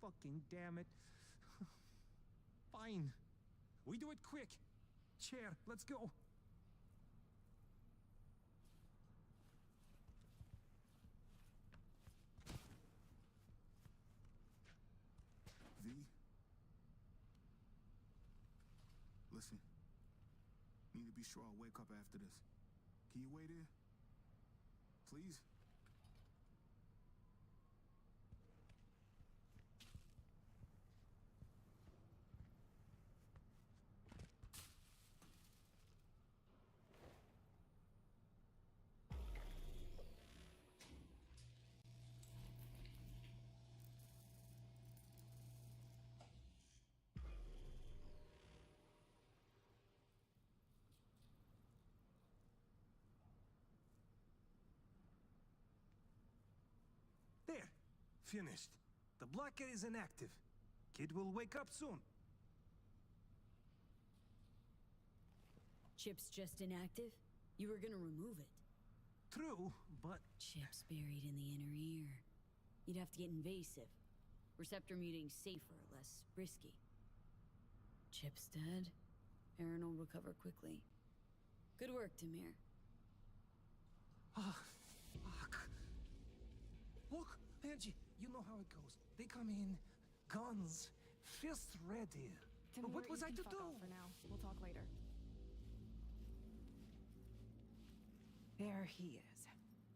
Fucking damn it. Fine. We do it quick. Chair, let's go. V? Listen. Need to be sure I'll wake up after this. Can you wait here? Please? There. Finished. The blockade is inactive. Kid will wake up soon. Chip's just inactive? You were gonna remove it. True, but... Chip's buried in the inner ear. You'd have to get invasive. Receptor muting's safer, less risky. Chip's dead. Aaron will recover quickly. Good work, Demir. Ah, fuck. Look, Angie, you know how it goes. They come in, guns, fists ready. Demir, What was you I can to fuck do? off for now. We'll talk later. There he is.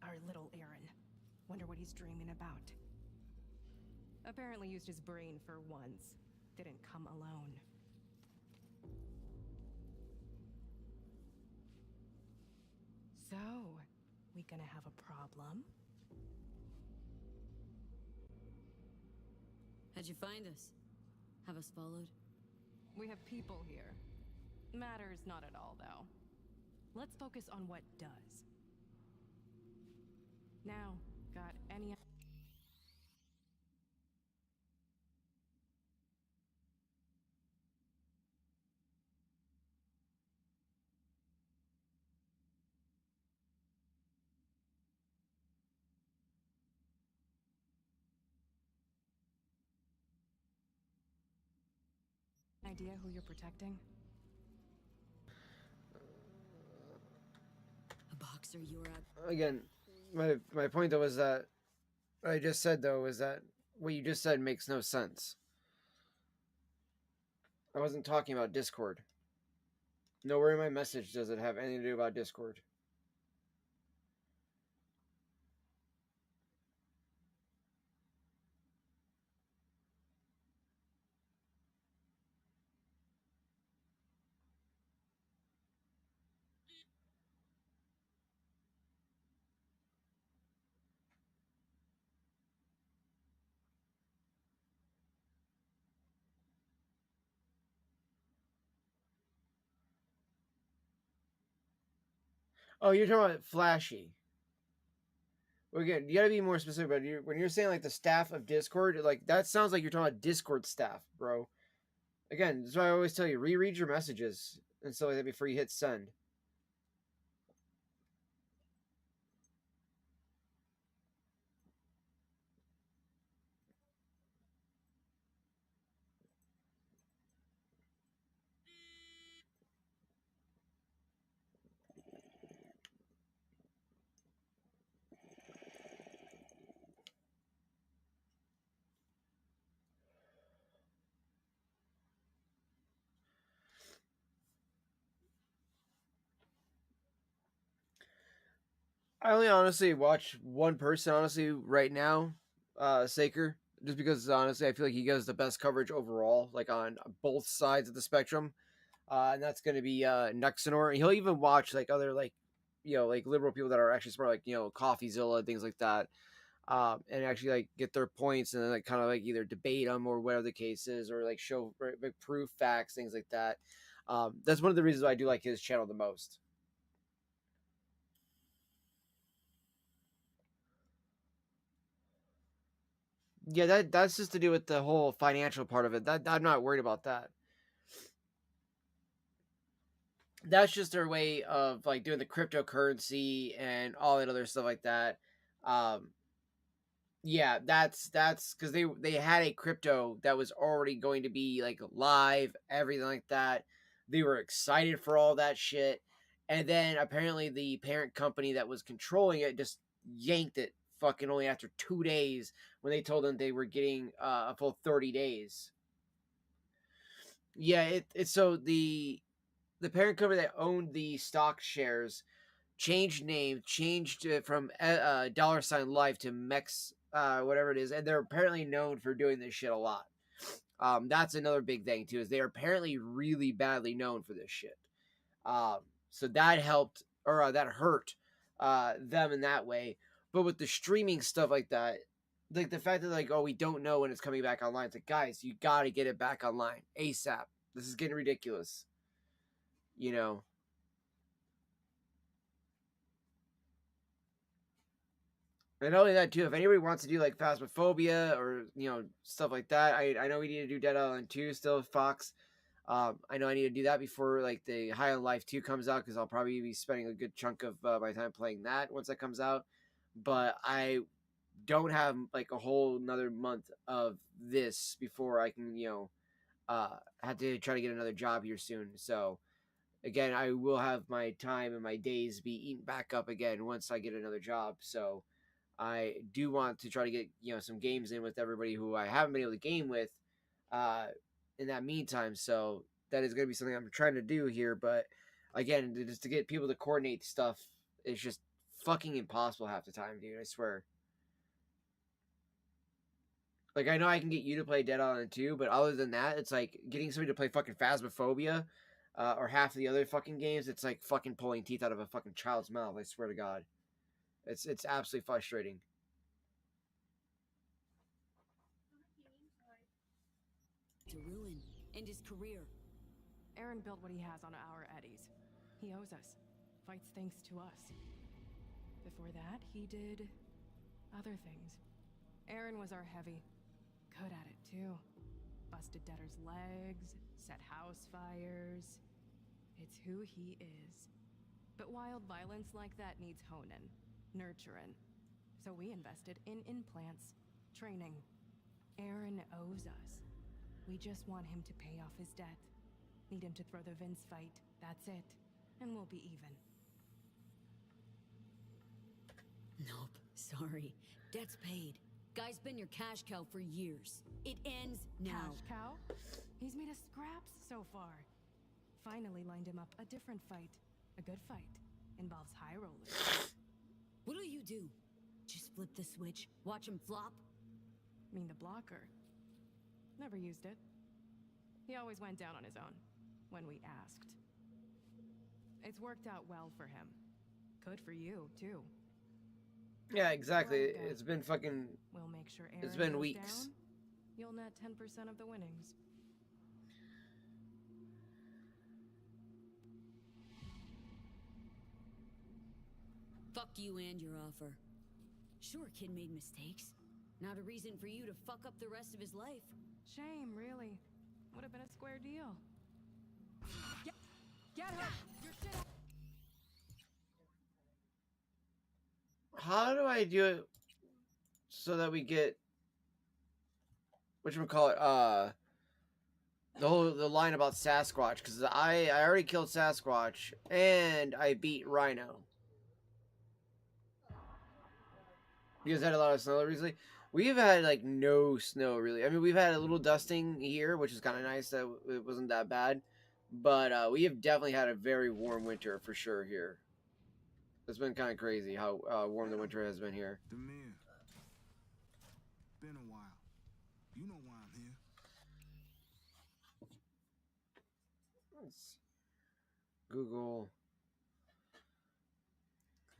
Our little Aaron. Wonder what he's dreaming about. Apparently used his brain for once. Didn't come alone. So, we gonna have a problem? How'd you find us? Have us followed? We have people here. Matters not at all, though. Let's focus on what does. Now, got any... idea who you're protecting? A boxer you're at. Again, my point though was that what I just said though was that what you just said makes no sense. I wasn't talking about Discord. Nowhere in my message does it have anything to do about Discord. Oh, you're talking about flashy. Well, again, you gotta be more specific. But when you're saying like the staff of Discord, like that sounds like you're talking about Discord staff, bro. Again, that's why I always tell you reread your messages and stuff like that before you hit send. I only honestly watch one person honestly right now, Saker, just because honestly I feel like he gives the best coverage overall, like on both sides of the spectrum, and that's going to be Nexenor. And he'll even watch like other like like liberal people that are actually smart, like CoffeeZilla, things like that, and actually like get their points and then like kind of like either debate them or whatever the case is, or like show like proof facts, things like that. That's one of the reasons why I do like his channel the most. Yeah, that's just to do with the whole financial part of it. That I'm not worried about that. That's just their way of like doing the cryptocurrency and all that other stuff like that. Um, Yeah, that's because they had a crypto that was already going to be like live, everything like that. They were excited for all that shit, and then apparently the parent company that was controlling it just yanked it fucking only after 2 days when they told them they were getting a full 30 days. Yeah, it's so the parent company that owned the stock shares changed name, changed it from dollar sign life to Mex whatever it is, and they're apparently known for doing this shit a lot. That's another big thing too, is they're apparently really badly known for this shit. Um, so that helped or that hurt them in that way. But with the streaming stuff like that, like the fact that like, oh, we don't know when it's coming back online. It's like, guys, you got to get it back online ASAP. This is getting ridiculous. You know. And not only that too, if anybody wants to do like Phasmophobia or stuff like that, I know we need to do Dead Island 2 still with Fox. I know I need to do that before like the High on Life 2 comes out because I'll probably be spending a good chunk of my time playing that once that comes out. But I don't have like a whole another month of this before I can have to try to get another job here soon. So again, I will have my time and my days be eaten back up again once I get another job. So I do want to try to get some games in with everybody who I haven't been able to game with uh, in that meantime. So that is going to be something I'm trying to do here. But again, just to get people to coordinate stuff is just fucking impossible half the time, dude. I swear. Like I know I can get you to play Dead Island 2, but other than that, it's like getting somebody to play fucking Phasmophobia or half of the other fucking games. It's like fucking pulling teeth out of a fucking child's mouth. I swear to God, it's absolutely frustrating. To ruin. End his career. Aaron built what he has on our eddies. He owes us. Fights thanks to us. Before that, he did other things. Aaron was our heavy. Good at it, too. Busted debtors' legs, set house fires. It's who he is. But wild violence like that needs honin', nurturing. So we invested in implants, training. Aaron owes us. We just want him to pay off his debt. Need him to throw the Vince fight, that's it. And we'll be even. Nope, sorry. Debt's paid. Guy's been your cash cow for years. It ends now. Cash cow? He's made us scraps so far. Finally lined him up a different fight. A good fight. Involves high rollers. What'll you do? Just flip the switch? Watch him flop? Mean the blocker. Never used it. He always went down on his own. When we asked. It's worked out well for him. Good for you, too. Yeah, exactly. It's been fucking. We'll make sure Aaron It's been goes weeks. Down. You'll net 10% of the winnings. Fuck you and your offer. Sure, kid made mistakes. Not a reason for you to fuck up the rest of his life. Shame, really. Would have been a square deal. Get her! Your shit. How do I do it so that we get whatchamacallit, the line about Sasquatch? Because I already killed Sasquatch and I beat Rhino. You guys had a lot of snow recently. We've had like no snow really. I mean, we've had a little dusting here, which is kind of nice that it wasn't that bad. But we have definitely had a very warm winter for sure here. It's been kind of crazy how warm the winter has been here. Demir. Been a while. You know why I'm here. Let's Google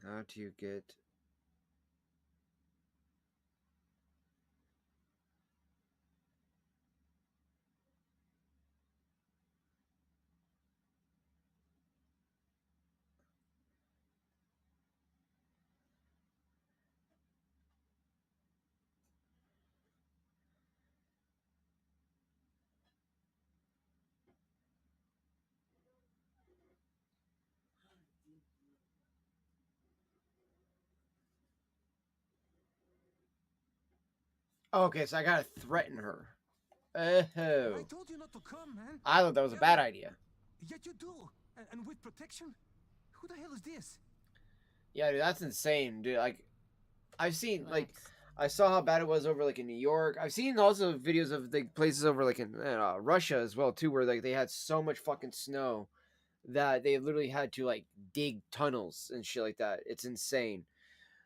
how to get Okay, so I gotta threaten her. I Oh. told you not to come, man. I thought that was a bad idea. Yet you do. And with protection? Who the hell is this? Yeah, dude, that's insane, dude. Like, I've seen, like, Relax. I saw how bad it was over, like, in New York. I've seen also videos of, like, places over, like, in Russia as well, too, where, like, they had so much fucking snow that they literally had to, like, dig tunnels and shit like that. It's insane.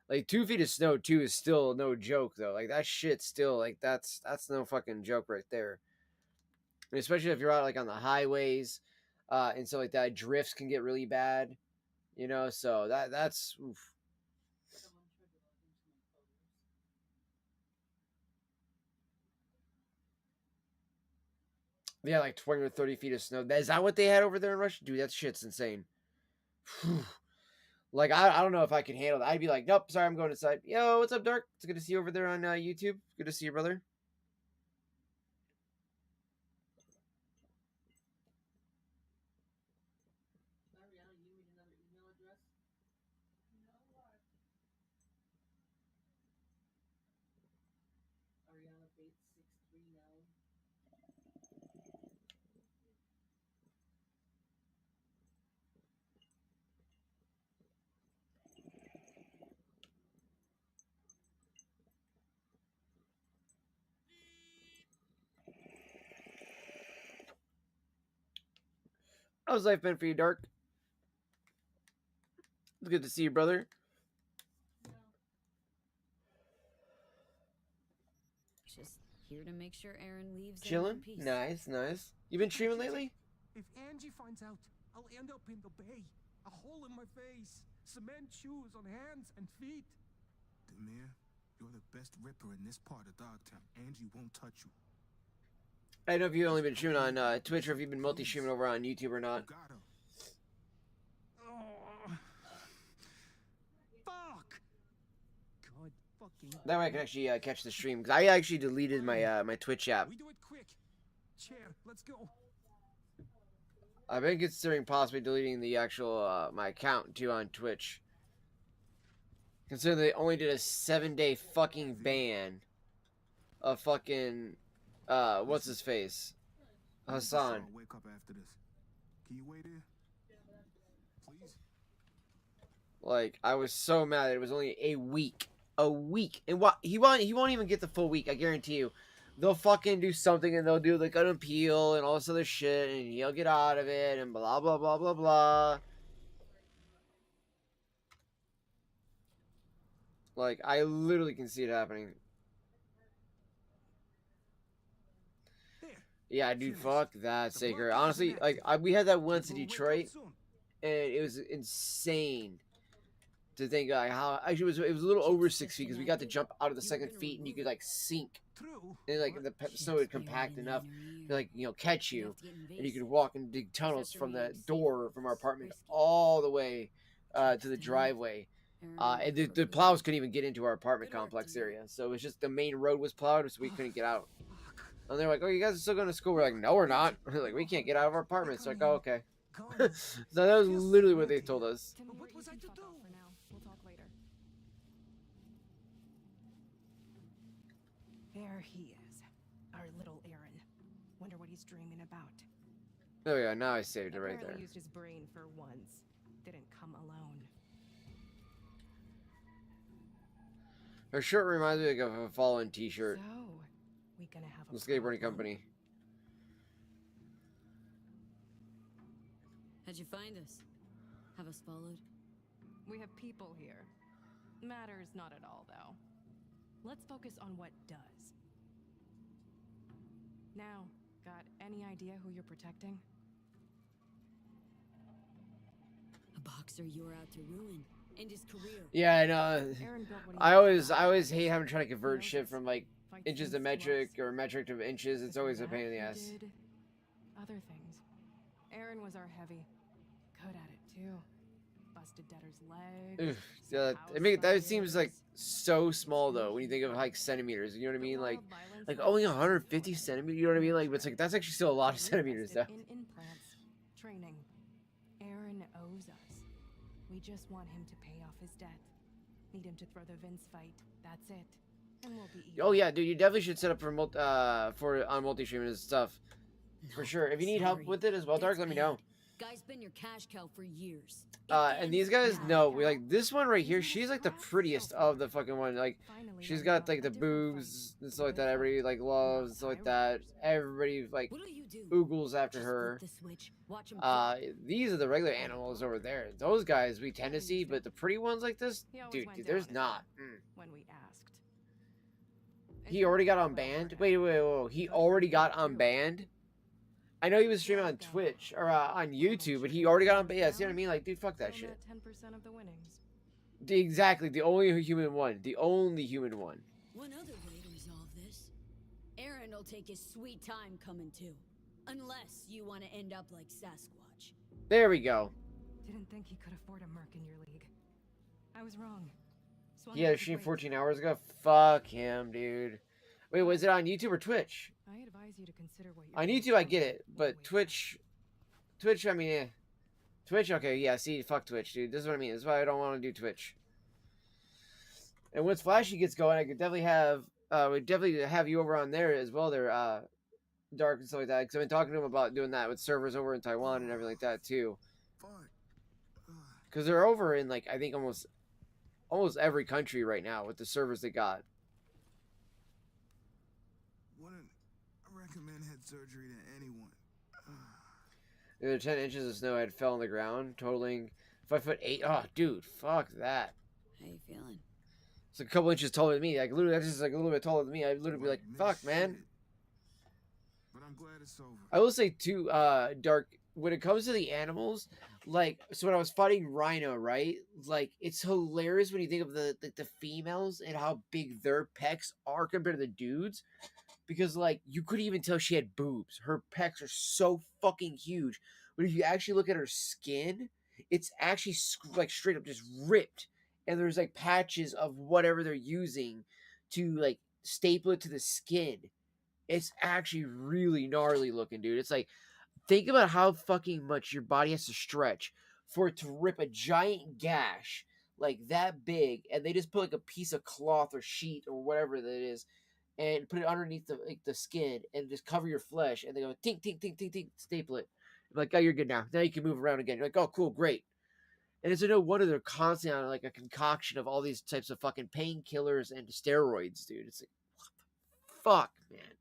Like, 2 feet of snow, too, is still no joke, though. Like, that shit still, like, that's no fucking joke right there. And especially if you're out, like, on the highways and stuff like that. Drifts can get really bad, you know? So that's... Oof. Yeah, like 20 or 30 feet of snow. Is that what they had over there in Russia? Dude, that shit's insane. Like, I don't know if I can handle that. I'd be like, nope, sorry, I'm going inside. Yo, what's up, Dark? It's good to see you over there on YouTube. Good to see you, brother. How's life been for you, Dark? It's good to see you, brother. Just here to make sure Aaron leaves in Chilling? one piece. Nice, nice. You been streaming lately? If Angie finds out, I'll end up in the bay. A hole in my face. Cement shoes on hands and feet. Demir, you're the best ripper in this part of Dogtown. Angie won't touch you. I don't know if you've only been streaming on Twitch or if you've been multi-streaming over on YouTube or not. You got her. Oh. Fuck. God fucking. That way I can actually catch the stream. Because I actually deleted my my Twitch app. We do it quick. Chair, let's go. I've been considering possibly deleting the actual my account too on Twitch. Considering they only did a 7-day fucking ban of fucking what's his face? Hassan. I'll wake up after this. Can you wait here? Please? Like, I was so mad that it was only a week. A week. And what he won't even get the full week, I guarantee you. They'll fucking do something and they'll do like an appeal and all this other shit and he'll get out of it and blah blah blah blah blah. Like, I literally can see it happening. There. Yeah, dude, Finish. fuck that, The Saker. blood Honestly, isn't like, active. we had that once in People will wake up Detroit, soon. and it was insane to think like how actually it was a little over 6 feet because we got to jump out of the second feet and you could like sink True. and like but the Chips snow would buried compact in the enough inner to ear. like catch You'd you have to get and you could invasive. walk and dig tunnels Except from for the being door safe, from our less apartment risky. all the way to the Chips driveway. Aaron And will the cover plows quickly. couldn't even get into our apartment Good work, complex Demir. area, so it was just the main road was plowed, so we couldn't get out. Fuck. And they're like, "Oh, you guys are still going to school?" We're like, "No, we're not." We're like, "We can't get out of our apartment." So like, "Oh, okay." Guns. So that was Feels literally what they cementy. told us. Timmy, What was you I can to fuck do? off for now. We'll talk later. There he is. Our little Aaron. Wonder what he's dreaming about. There we go. Now I saved it right Apparently there. used his brain for once. Didn't come alone. Her shirt reminds me of a Fallen T-shirt. So, we gonna have a The skateboarding problem? company. How'd you find us? Have us followed? We have people here. Matters not at all, though. Let's focus on what does. Now, got any idea who you're protecting? A boxer you're out to ruin. End his career. Yeah, I know. Aaron built what he I knows always about. hate having to try to He convert knows shit us. from like Fights inches to things metric us. or metric to inches. It's Before always a that, pain in the he ass. did other things. Aaron was our heavy. Good at it too. Busted debtor's leg. Oof, yeah, I mean that seems like so small though when you think of like centimeters. You know what I mean? Like only 150 centimeters. You know what I mean? Like, but it's like that's actually still a lot of centimeters though. In implants, training. Aaron owes us. We just want him to pay off his debt. Need him to throw the Vince fight. That's it. And we'll be eating. Oh yeah, dude, you definitely should set up for on multi-streaming and stuff. For sure. If you need help sorry. with it as well, Dark, It's let me paid. know. Guy's been your cash cow for years. And these guys know, we like this one right here. She's like the prettiest of the fucking one. Like, she's got like the boobs and stuff like that. Everybody like loves stuff like that. Everybody like What'll you do? oogles after Just her. flip the switch, watch 'em fly. These are the regular animals over there. Those guys we tend to see, but the pretty ones like this, He always dude, went down there's on not. his when we asked. He already got unbanned. Wait, he already got unbanned. I know he was streaming on Twitch or on YouTube, but he already got unbanned. Yeah, see what I mean? Like, dude, fuck that shit. 10% of the winnings. Exactly, the only human one. The only human one. One other way to resolve this. Aaron will take his sweet time coming too. Unless you want to end up like Sasquatch. There we go. Didn't think he could afford a merc in your league. I was wrong. He had a stream 14 hours ago. Fuck him, dude. Wait, was it on YouTube or Twitch? I advise you to consider what you're On doing YouTube, I get before it, you but wake Twitch, I mean, Twitch, okay, yeah, see, fuck Twitch, dude. This is what I mean. This is why I don't want to do Twitch. And once Flashy gets going, I could definitely have, we definitely have you over on there as well. There, Dark and stuff like that. Because I've been talking to him about doing that with servers over in Taiwan and everything like that too. Fuck. Because they're over in like I think almost every country right now with the servers they got. Wouldn't recommend head surgery to anyone. The other 10 inches of snow had fell on the ground, totaling 5'8". Oh, dude, fuck that. How you feeling? It's a couple inches taller than me. Like literally, that's just like a little bit taller than me. I'd literally be like, fuck, man. Shit. But I'm glad it's over. I will say too, Dark, when it comes to the animals, like, so when I was fighting Rhino, right? Like, it's hilarious when you think of the females and how big their pecs are compared to the dudes. Because, like, you couldn't even tell she had boobs. Her pecs are so fucking huge. But if you actually look at her skin, it's actually, like, straight up just ripped. And there's, like, patches of whatever they're using to, like, staple it to the skin. It's actually really gnarly looking, dude. It's like, think about how fucking much your body has to stretch for it to rip a giant gash like that big. And they just put, like, a piece of cloth or sheet or whatever that is and put it underneath the skin and just cover your flesh. And they go, tink, tink, tink, tink, tink, staple it. I'm like, oh, you're good now. Now you can move around again. You're like, oh, cool, great. And it's no wonder they're constantly on, like, a concoction of all these types of fucking painkillers and steroids, dude. It's like, what the fuck, man?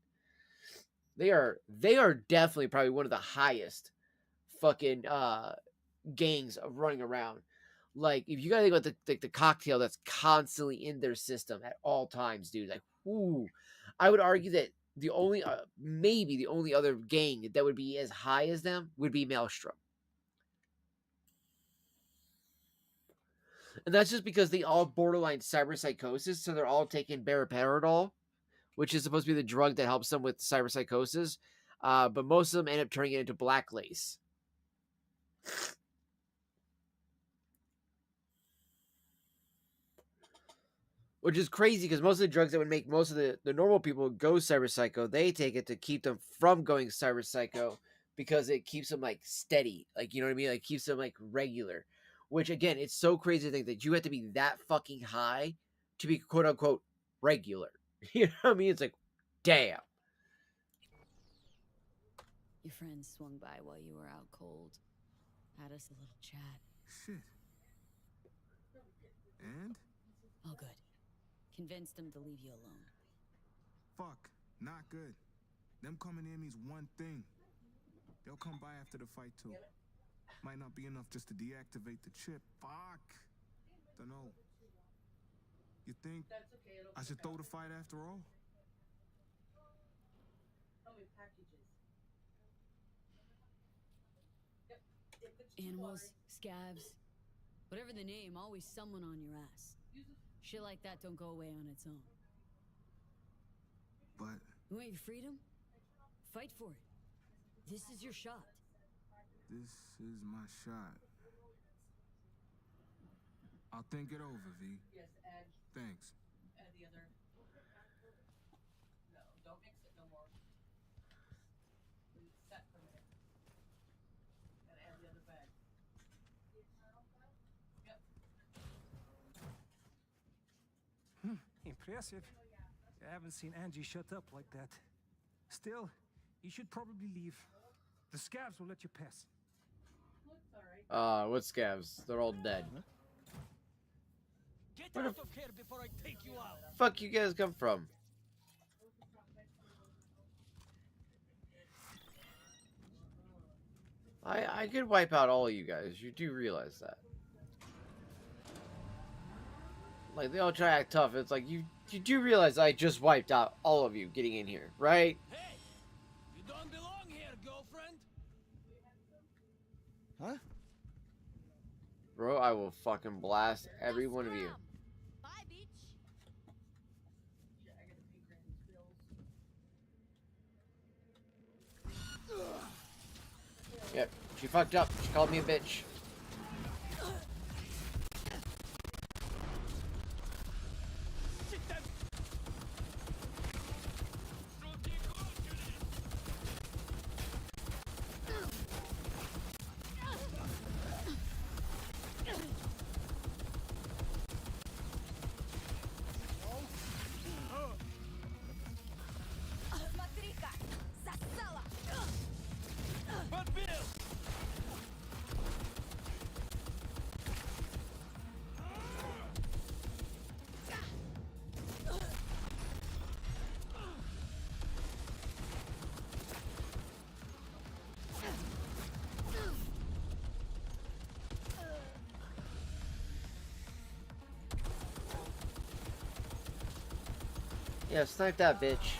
They are definitely probably one of the highest fucking gangs of running around. Like, if you gotta think about the cocktail that's constantly in their system at all times, dude. Like, ooh. I would argue that the only, maybe the only other gang that would be as high as them would be Maelstrom. And that's just because they all borderline cyberpsychosis, so they're all taking Bariperidol, which is supposed to be the drug that helps them with cyberpsychosis. But most of them end up turning it into black lace. Which is crazy because most of the drugs that would make most of the normal people go cyberpsycho, they take it to keep them from going cyberpsycho because it keeps them like steady. Like, you know what I mean? Like, keeps them like regular. Which, again, it's so crazy to think that you have to be that fucking high to be quote unquote regular. You know what I mean? It's like, damn. Your friends swung by while you were out cold. Had us a little chat. Shit. And? All good. Convinced them to leave you alone. Fuck. Not good. Them coming in means one thing. They'll come by after the fight too. Might not be enough just to deactivate the chip. Fuck. Dunno. You think I should throw the fight after all? Animals, scabs, whatever the name, always someone on your ass. Shit like that don't go away on its own. But You want your freedom? Fight for it. This is your shot. this is my shot. I'll think it over, V. Yes, add Thanks. the other. No, don't mix it no more. Leave it set for a minute. And add the other bag. Yep. Impressive. I haven't seen Angie shut up like that. Still, you should probably leave. The scabs will let you pass. Looks alright. What scavs? They're all dead. Get Where out the of here before I take you out. Fuck you guys come from? I could wipe out all of you guys. You do realize that. Like, they all try to act tough. It's like, you do realize I just wiped out all of you getting in here, right? Hey, you don't belong here, girlfriend. Huh? Bro, I will fucking blast every one of you. Bye, beach. Shit, I gotta pay Granny's bills. Yep, she fucked up. She called me a bitch. Смотри-ка, засала. Подбил. Yeah, snipe that bitch.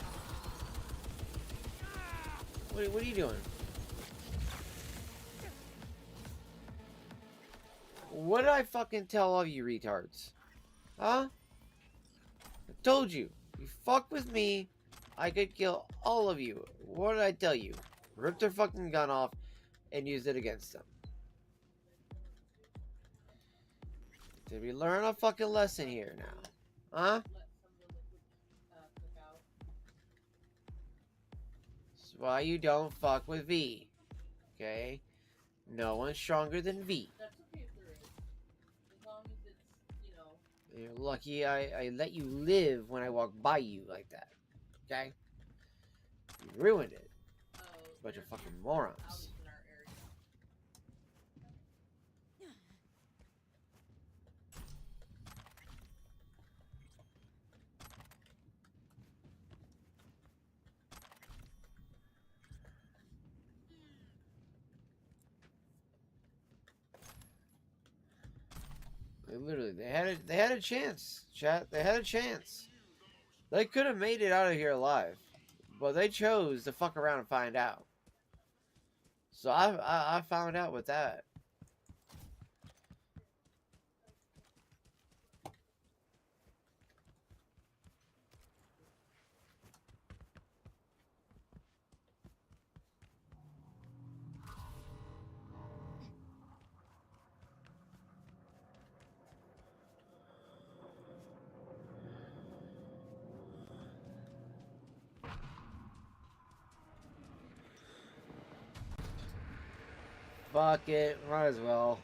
What are you doing? What did I fucking tell all you retards? Huh? I told you. You fuck with me, I could kill all of you. What did I tell you? Rip their fucking gun off and use it against them. Did we learn a fucking lesson here now? Huh? Let some of the liquid cook out. That's why you don't fuck with V. Okay? No one's stronger than V. That's okay if there is. As long as it's, you know. You're lucky I let you live when I walk by you like that. Okay? You ruined it. Bunch of fucking morons. Alleys in our area. They had a chance, chat. They had a chance. They could have made it out of here alive, but they chose to fuck around and find out. So I found out with that. Fuck it, might as well.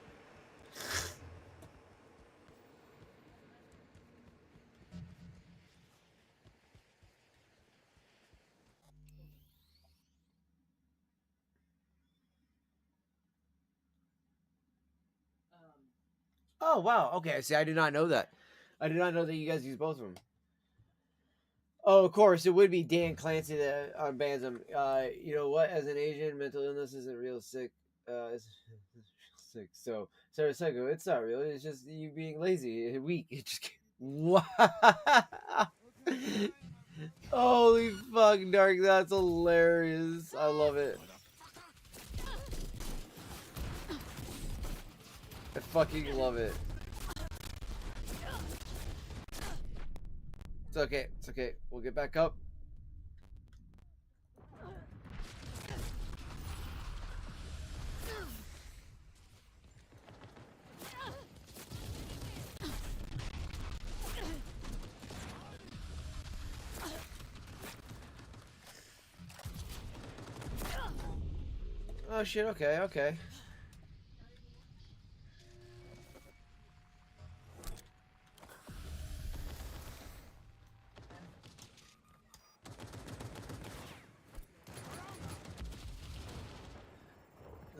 Oh wow, okay. See, I did not know that. I did not know that you guys use both of them. Oh, of course, it would be Dan Clancy that on bans him. You know what? As an Asian, mental illness isn't real sick. It's real sick. So, sorry, psycho. It's not real. It's just you being lazy, weak. It just wow. Holy fuck, Dark. That's hilarious. I love it. I fucking love it. It's okay. It's okay. We'll get back up. Oh shit, okay, okay.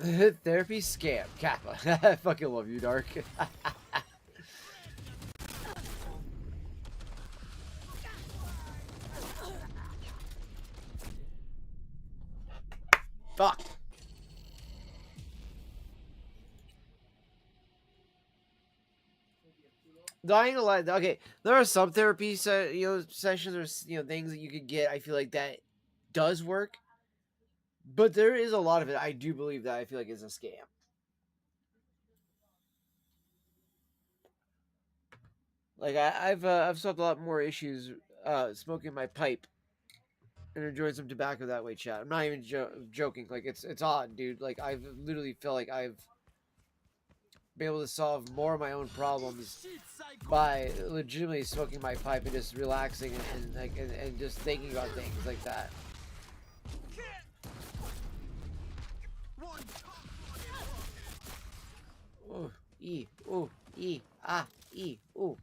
Therapy scam. Kappa. I fucking love you, Dark. Fuck. No, I ain't gonna lie. Okay, there are some therapy, sessions or things that you could get. I feel like that does work, but there is a lot of it. I do believe that I feel like is a scam. Like I've solved a lot more issues smoking my pipe and enjoying some tobacco that way, chat. I'm not even joking. Like it's odd, dude. Like I've literally felt like I've been able to solve more of my own problems by legitimately smoking my pipe and just relaxing and just thinking about things like that. Ooh, ah, ooh.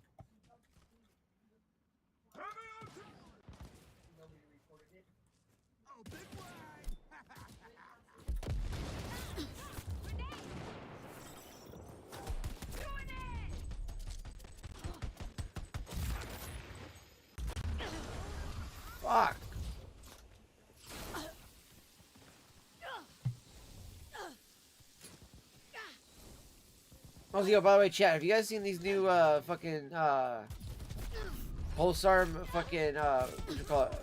Fuck. Also, yo, by the way, chat, have you guys seen these new fucking Pulsar fucking what you call it?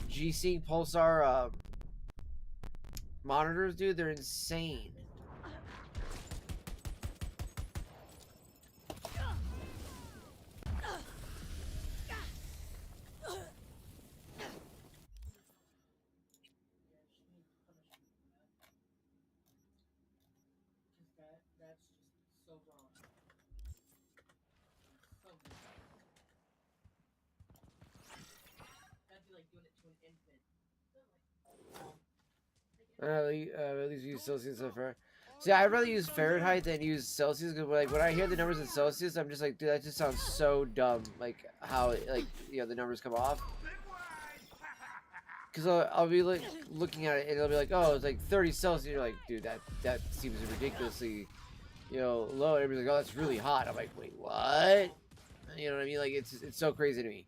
G-Sync Pulsar monitors, dude? They're insane. That's just so wrong. So wrong. That'd be like doing it to an infant. At least use Celsius so far. See, I'd rather use Fahrenheit than use Celsius because, like, when I hear the numbers in Celsius, I'm just like, dude, that just sounds so dumb. Like how, the numbers come off. Because I'll be like looking at it and it'll be like, oh, it's like 30 Celsius. You're like, dude, that seems ridiculously, low. And everybody's like, oh, that's really hot. I'm like, wait, what? You know what I mean? Like, it's so crazy to me.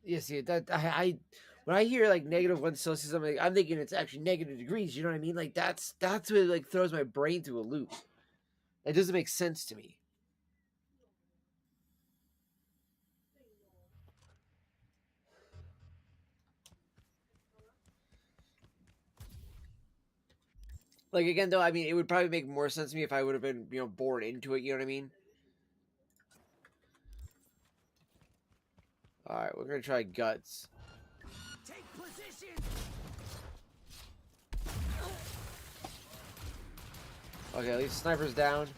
Yeah, see that I when I hear like -1 Celsius, I'm thinking it's actually negative degrees. You know what I mean? Like that's what like throws my brain through a loop. It doesn't make sense to me. Like again, though, I mean, it would probably make more sense to me if I would have been born into it. You know what I mean? All right, we're gonna try guts. Take position. Okay, at least sniper's down.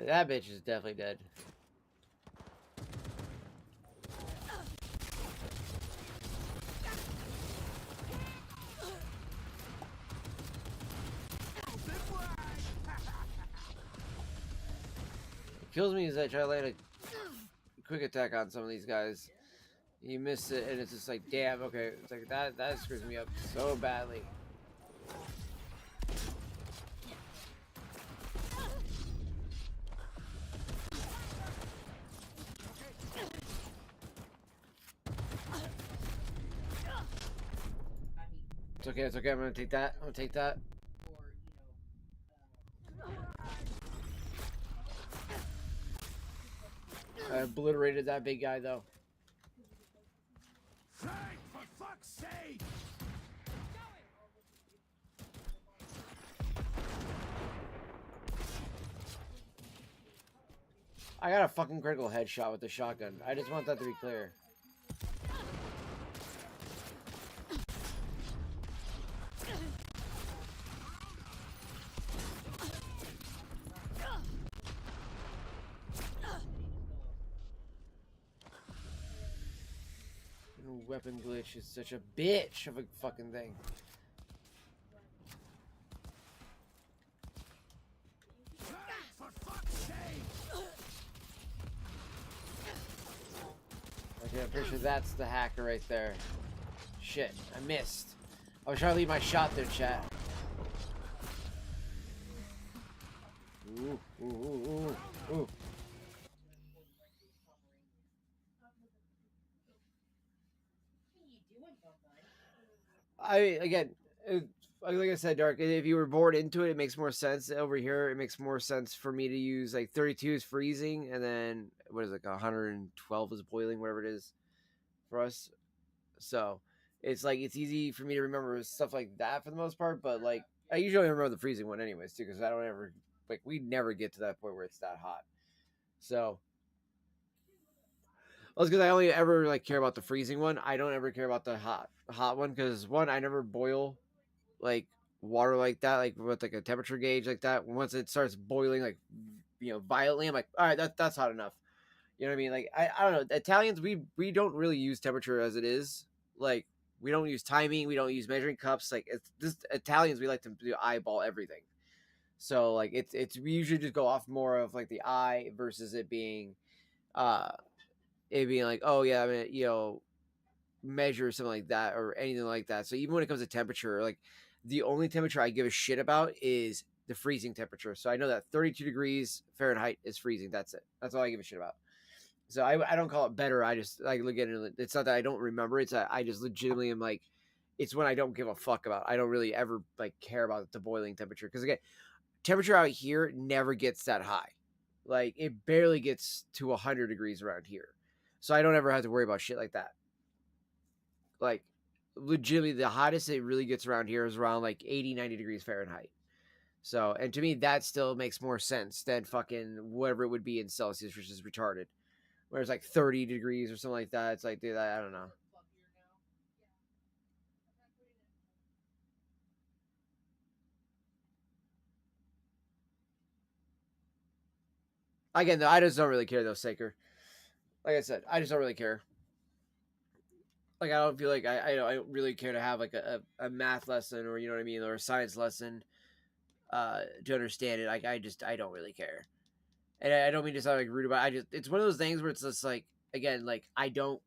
That bitch is definitely dead. What kills me is I try to land a quick attack on some of these guys. You miss it, and it's just like, damn, okay. It's like that screws me up so badly. It's okay, it's okay. I'm gonna take that. I'm gonna take that. I obliterated that big guy, though. Frank, for fuck's sake! I got a fucking critical headshot with the shotgun. I just want that to be clear. Weapon glitch is such a bitch of a fucking thing. Okay, I'm pretty sure that's the hacker right there. Shit, I missed. I was trying to leave my shot there, chat. Ooh, ooh, ooh, ooh, ooh. Again, like I said, Dark, if you were bored into it, it makes more sense. Over here, it makes more sense for me to use like 32 is freezing, and then what is it, like 112 is boiling, whatever it is for us. So it's like it's easy for me to remember stuff like that for the most part. But like I usually remember the freezing one anyways too, because I don't ever like we never get to that point where it's that hot. So. Well, it's because I only ever like care about the freezing one. I don't ever care about the hot one because one, I never boil like water like that, like with like a temperature gauge like that. Once it starts boiling like violently, I'm like, all right, that's hot enough. You know what I mean? Like I don't know. Italians, we don't really use temperature as it is. Like we don't use timing, we don't use measuring cups. Like it's just Italians, we like to do eyeball everything. So like it's we usually just go off more of like the eye versus uh it being like, oh yeah, I mean, measure something like that or anything like that. So even when it comes to temperature, like the only temperature I give a shit about is the freezing temperature. So I know that 32 degrees Fahrenheit is freezing. That's it. That's all I give a shit about. So I don't call it better. I just like look at it. It's not that I don't remember. It's that I just legitimately am like, it's when I don't give a fuck about. I don't really ever like care about the boiling temperature because again, temperature out here never gets that high. Like it barely gets to 100 degrees around here. So I don't ever have to worry about shit like that. Like legitimately the hottest it really gets around here is around like 80, 90 degrees Fahrenheit. So, and to me, that still makes more sense than fucking whatever it would be in Celsius, which is retarded. Where it's like 30 degrees or something like that. It's like, dude, I don't know. Again, though, I just don't really care, though, Saker. Like I said, I just don't really care. Like, I don't feel like I don't really care to have like a math lesson or, you know what I mean, or a science lesson to understand it. Like, I don't really care. And I don't mean to sound like rude about it. It's one of those things where it's just like, again, like, I don't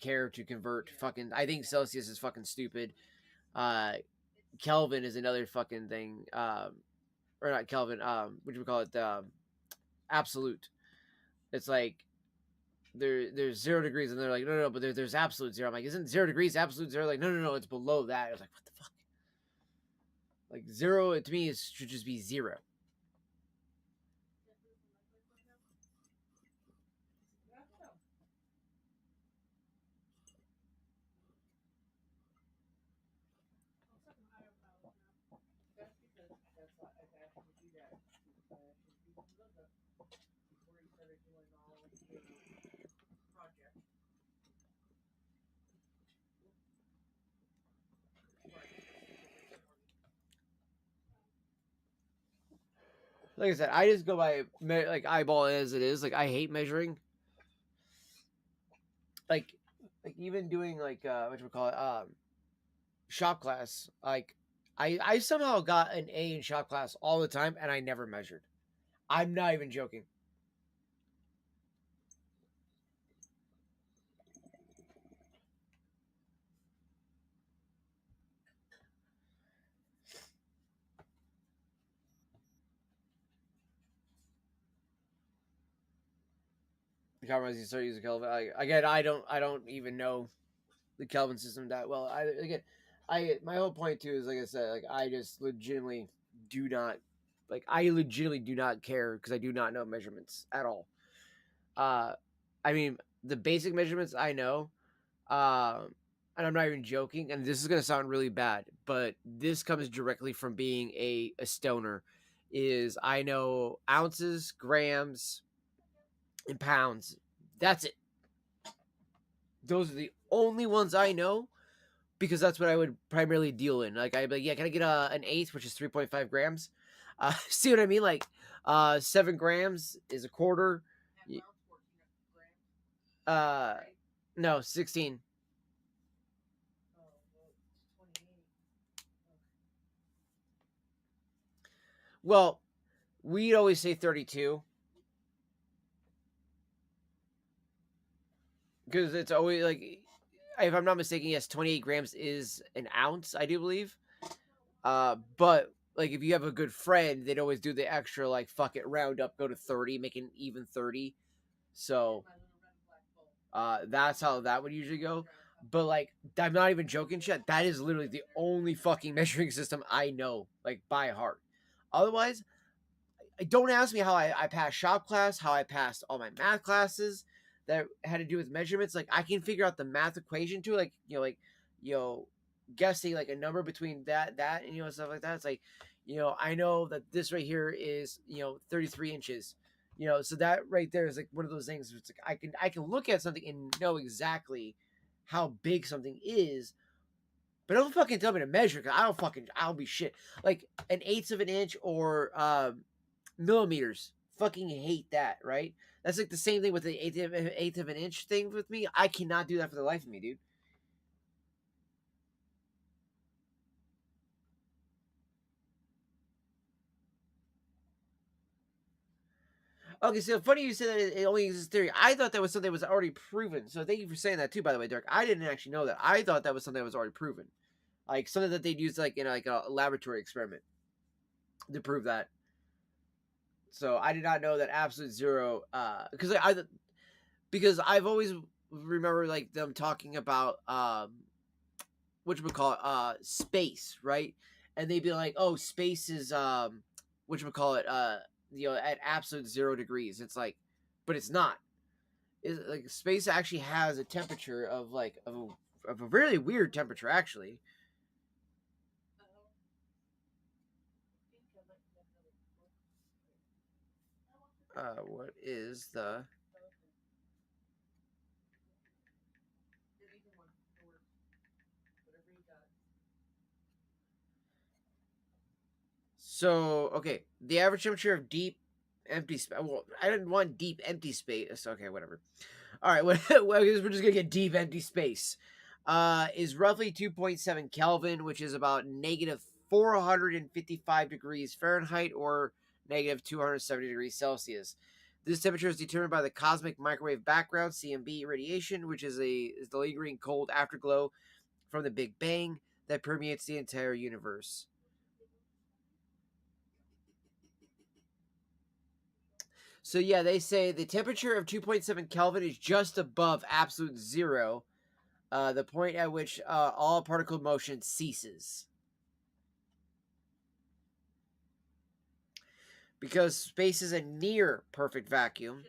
care to convert fucking, I think Celsius is fucking stupid. Kelvin is another fucking thing. Or not Kelvin, what do we call it? Absolute. It's like, there's 0 degrees, and they're like, no, but there's absolute zero. I'm like, isn't 0 degrees absolute zero? Like, no, it's below that. I was like, what the fuck? Like zero to me should just be zero. Like I said, I just go by like eyeball as it is. Like I hate measuring. Like even doing like what you call it shop class. Like I somehow got an A in shop class all the time, and I never measured. I'm not even joking. The compromise you start using Kelvin. Again, I don't even know the Kelvin system that well. My whole point too is like I said, like I just legitimately do not care because I do not know measurements at all. I mean the basic measurements I know, and I'm not even joking. And this is gonna sound really bad, but this comes directly from being a stoner. Is I know ounces, grams, in pounds. That's it. Those are the only ones I know because that's what I would primarily deal in. Like I'd be like, yeah, can I get an eighth, which is 3.5 grams? See what I mean? Like 7 grams is a quarter. Half ounce, 14 grams, Uh, right? no, 16. Oh, well, it's 28. Well, we'd always say 32 because it's always like, if I'm not mistaken, yes, 28 grams is an ounce, I do believe. But like if you have a good friend, they'd always do the extra, like, fuck it, round up, go to 30, make it even 30. So My little red and black bowl. that's how that would usually go. But like, I'm not even joking, shit. That is literally the only fucking measuring system I know, like, by heart. Otherwise, don't ask me how I passed shop class, how I passed all my math classes that had to do with measurements. Like, I can figure out the math equation too, like, guessing like a number between that, and stuff like that. It's like, I know that this right here is 33 inches. So that right there is like one of those things. It's like I can look at something and know exactly how big something is, but don't fucking tell me to measure, because I'll be shit. Like an eighth of an inch or millimeters. Fucking hate that, right? That's like the same thing with the eighth of an inch thing with me. I cannot do that for the life of me, dude. Okay, so funny you said that it only exists theory. I thought that was something that was already proven. So thank you for saying that too, by the way, Derek. I didn't actually know that. I thought that was something that was already proven, like something that they'd use like in like a laboratory experiment to prove that. So I did not know that absolute zero. Because I've always remember like them talking about space, right? And they'd be like, oh, space is at absolute 0 degrees. It's like, but it's not. It's like space actually has a temperature of a really weird temperature, actually. What is the So, okay, the average temperature of deep empty space. Well, I didn't want deep empty space. Okay, whatever. All right, well, I guess we're just gonna get deep empty space. Is roughly 2.7 Kelvin, which is about negative 455 degrees Fahrenheit or negative 270 degrees Celsius. This temperature is determined by the cosmic microwave background (CMB) radiation, which is the lingering cold afterglow from the Big Bang that permeates the entire universe. So yeah, they say the temperature of 2.7 Kelvin is just above absolute zero, the point at which all particle motion ceases. Because space is a near perfect vacuum,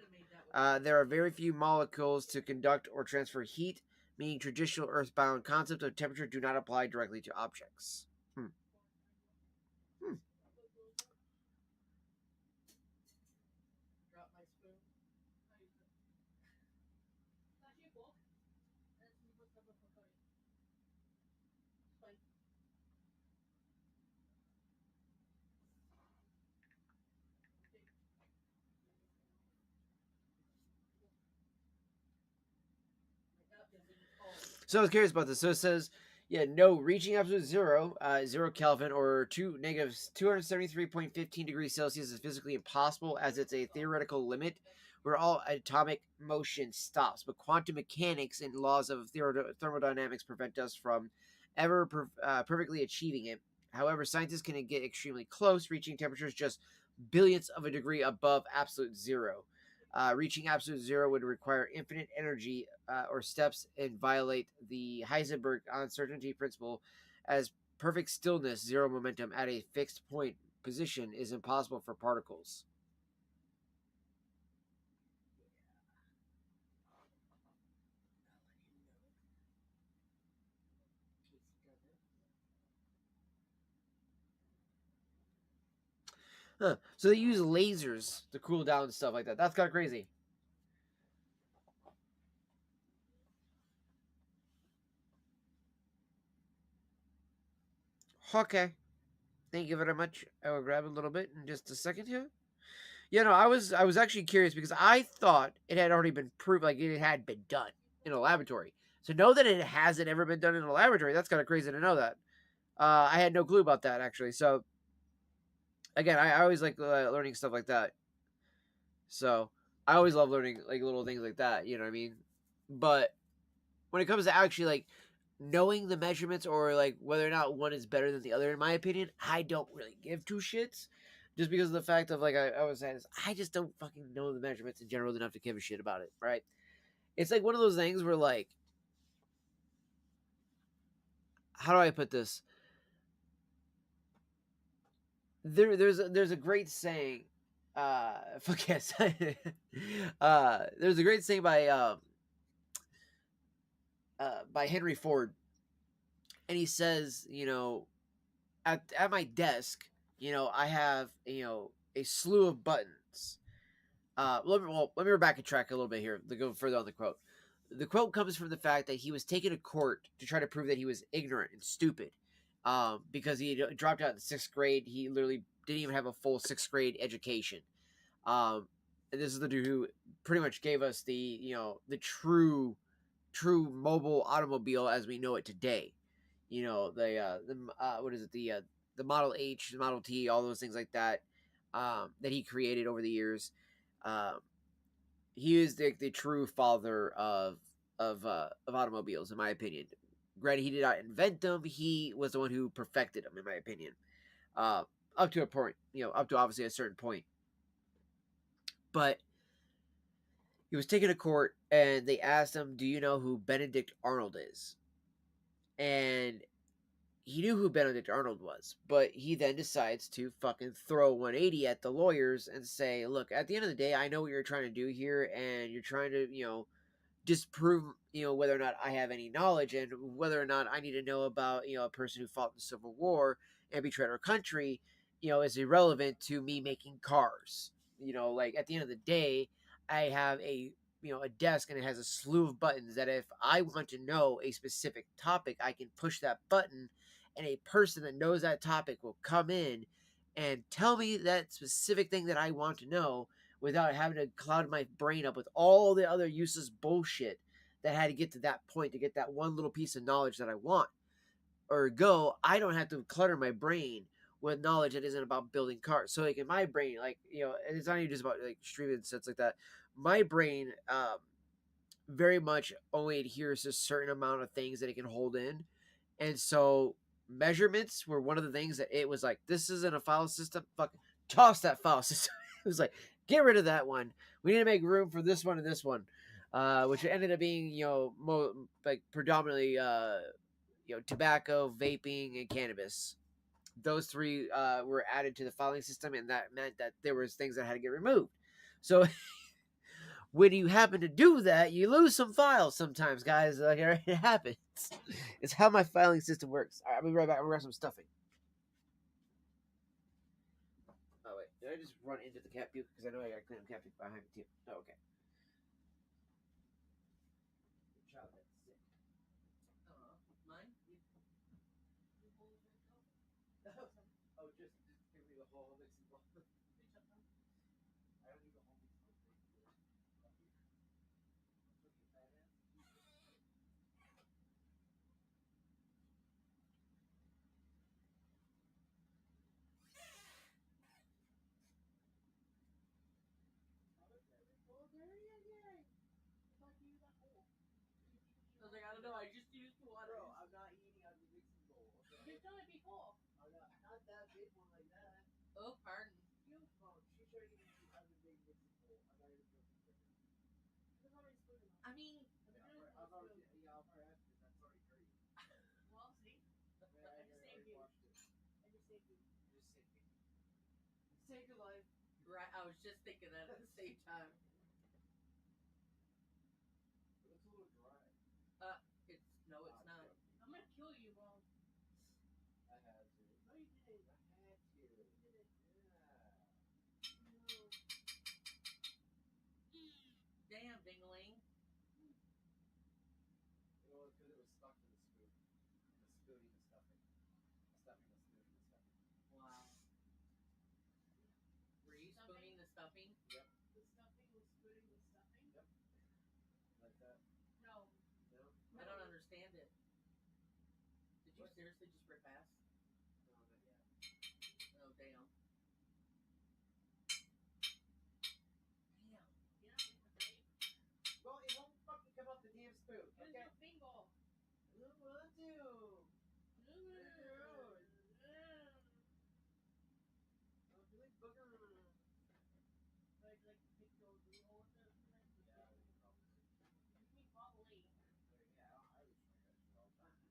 there are very few molecules to conduct or transfer heat, meaning traditional earthbound concepts of temperature do not apply directly to objects. Drop my spoon. Fine. So I was curious about this. So it says, yeah, no, reaching absolute zero, 0 Kelvin, or negative 273.15 degrees Celsius is physically impossible, as it's a theoretical limit where all atomic motion stops. But quantum mechanics and laws of thermodynamics prevent us from ever perfectly achieving it. However, scientists can get extremely close, reaching temperatures just billionths of a degree above absolute zero. Reaching absolute zero would require infinite energy or steps and violate the Heisenberg uncertainty principle, as perfect stillness, zero momentum at a fixed point position is impossible for particles. Huh. So they use lasers to cool down and stuff like that. That's kind of crazy. Okay. Thank you very much. I will grab a little bit in just a second here. Yeah, no, I was actually curious because I thought it had already been proved, like it had been done in a laboratory. So know that it hasn't ever been done in a laboratory. That's kind of crazy to know that. I had no clue about that actually. So again, I always like learning stuff like that. So I always love learning like little things like that. You know what I mean? But when it comes to actually like knowing the measurements or like whether or not one is better than the other, in my opinion, I don't really give two shits. Just because of the fact of like I was saying, I just don't fucking know the measurements in general enough to give a shit about it, right? It's like one of those things where like, how do I put this? There's a great saying, fuck yes, there's a great saying by Henry Ford, and he says, you know, at my desk, you know, I have, you know, a slew of buttons. Let me back a track a little bit here to go further on the quote. The quote comes from the fact that he was taken to court to try to prove that he was ignorant and stupid, because he dropped out in sixth grade. He literally didn't even have a full sixth grade education. And this is the dude who pretty much gave us the, you know, the true mobile automobile as we know it today. You know, what is it, the Model H, the Model T, all those things like that, that he created over the years. Um, he is the true father of automobiles, in my opinion. Granted, he did not invent them; he was the one who perfected them, in my opinion. Up to a point, you know, up to obviously a certain point. But he was taken to court, and they asked him, "Do you know who Benedict Arnold is?" And he knew who Benedict Arnold was, but he then decides to fucking throw 180 at the lawyers and say, "Look, at the end of the day, I know what you're trying to do here, and you're trying to, you know, disprove, you know, whether or not I have any knowledge and whether or not I need to know about, you know, a person who fought in the Civil War and betrayed our country, you know, is irrelevant to me making cars. You know, like at the end of the day, I have a, you know, a desk and it has a slew of buttons that if I want to know a specific topic, I can push that button and a person that knows that topic will come in and tell me that specific thing that I want to know without having to cloud my brain up with all the other useless bullshit that had to get to that point to get that one little piece of knowledge that I want. Ergo, I don't have to clutter my brain with knowledge that isn't about building cars. So like in my brain, like, you know, and it's not even just about like streaming and stuff like that. My brain very much only adheres to a certain amount of things that it can hold in. And so measurements were one of the things that it was like, this isn't a file system. Fuck, toss that file system. It was like, get rid of that one. We need to make room for this one and this one, which ended up being, you know, like predominantly, you know, tobacco, vaping, and cannabis. Those three were added to the filing system, and that meant that there was things that had to get removed. So when you happen to do that, you lose some files sometimes, guys. Like it happens. It's how my filing system works. All right, I'll be right back. I'm gonna grab some stuffing. Oh wait, did I just run into the cat puke? Because I know I gotta clean up cat puke behind me too. Oh, okay. Child that's sick. Mine? Oh, just give me the whole mixing bowl. I don't need the whole mixing bowl. I was like, I don't know, I just used water. Bro, I'm not eating out of the mixing bowl. Okay? You're gonna be full. I'm not that big one like that. Oh, pardon. You phone. She tried to eat out of the big mixing bowl. I got it from the chicken. I mean, I'll probably have to. That's already crazy. well, see? I just saved you. Washed it. I just saved you. Just saved me. Save your life. Right, I was just thinking that at the same time. It looks a little dry. No, it's not. I'm gonna kill you, Mom. I had to. No, you didn't. I had to. You didn't. Yeah. Damn, dingling. You know, because it was stuck to the spoon. The spoon and the stuffing. The stuffing was stuffing? Yep. The stuffing was splitting the stuffing? Yep. Like that. No. No. No. I don't understand it. Did you seriously just rip ass? No, not yet. Oh, damn. Damn. Yeah, with the grape. Well, it won't fucking come out the damn spoon. Use Okay. your finger. Who will do? Oh, do they booger? Like to pick your blue hole with it? Yeah, probably. You mean probably. Yeah, I was trying that shit all the time.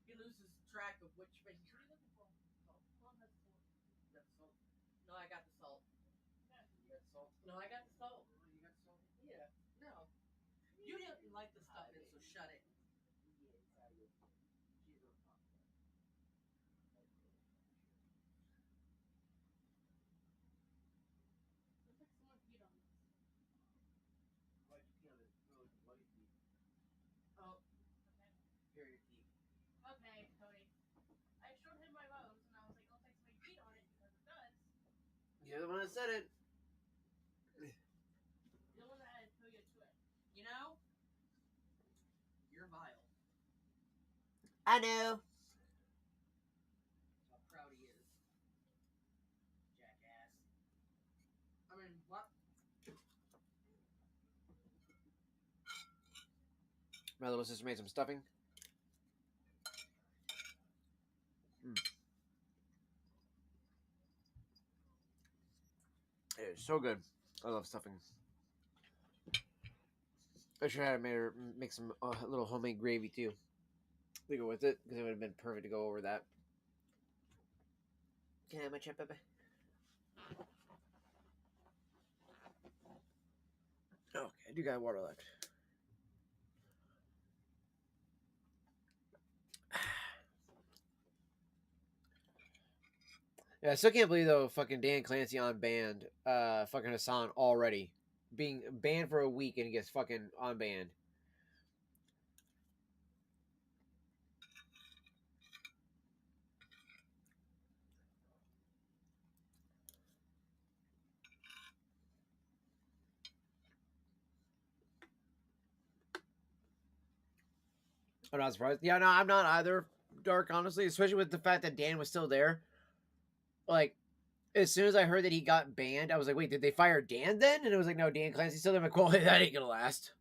He loses track of which finger. What are you looking for? Salt. Mom has salt. You got the salt? No, I got the salt. Yeah. You got the salt? No, I got the salt. Oh, you got the salt? Yeah. No. You didn't like the stuffing, so shut it. Yeah, exactly. She's on top of that. Looks like someone peed on this. Why'd you pee on it? No, it's bloody feet. Oh, Okay. period feet. Okay, Cody. I showed him my bones, and I was like, looks like somebody peed on it because it does. You're the one that said it. You're the one that added Toya to it. You know, you're vile. I know. How proud he is. Jackass. I mean, what? My little sister made some stuffing. It's so good. I love stuffing. I should have made her make some little homemade gravy too to go with it, because it would have been perfect to go over that. Can I have my chip, baby? Okay, I do got water left. Yeah, I still can't believe though fucking Dan Clancy on banned fucking Hassan already. Being banned for a week and he gets fucking on banned. I'm not surprised. Yeah, no, I'm not either, Dark, honestly, especially with the fact that Dan was still there. Like, as soon as I heard that he got banned, I was like, wait, did they fire Dan then? And it was like, no, Dan Clancy's still there. I'm like, well, that ain't gonna last.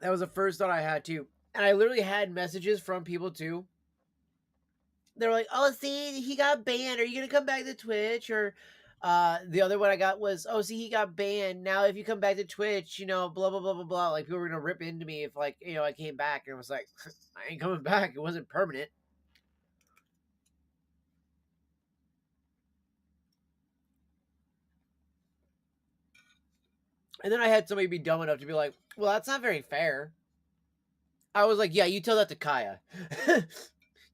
That was the first thought I had too. And I literally had messages from people too. They were like, oh, see, he got banned. Are you gonna come back to Twitch? Or the other one I got was, oh, see, he got banned. Now if you come back to Twitch, you know, blah, blah, blah, blah, blah. Like, people were gonna rip into me if, like, you know, I came back. And I was like, I ain't coming back. It wasn't permanent. And then I had somebody be dumb enough to be like, well, that's not very fair. I was like, yeah, you tell that to Kaya.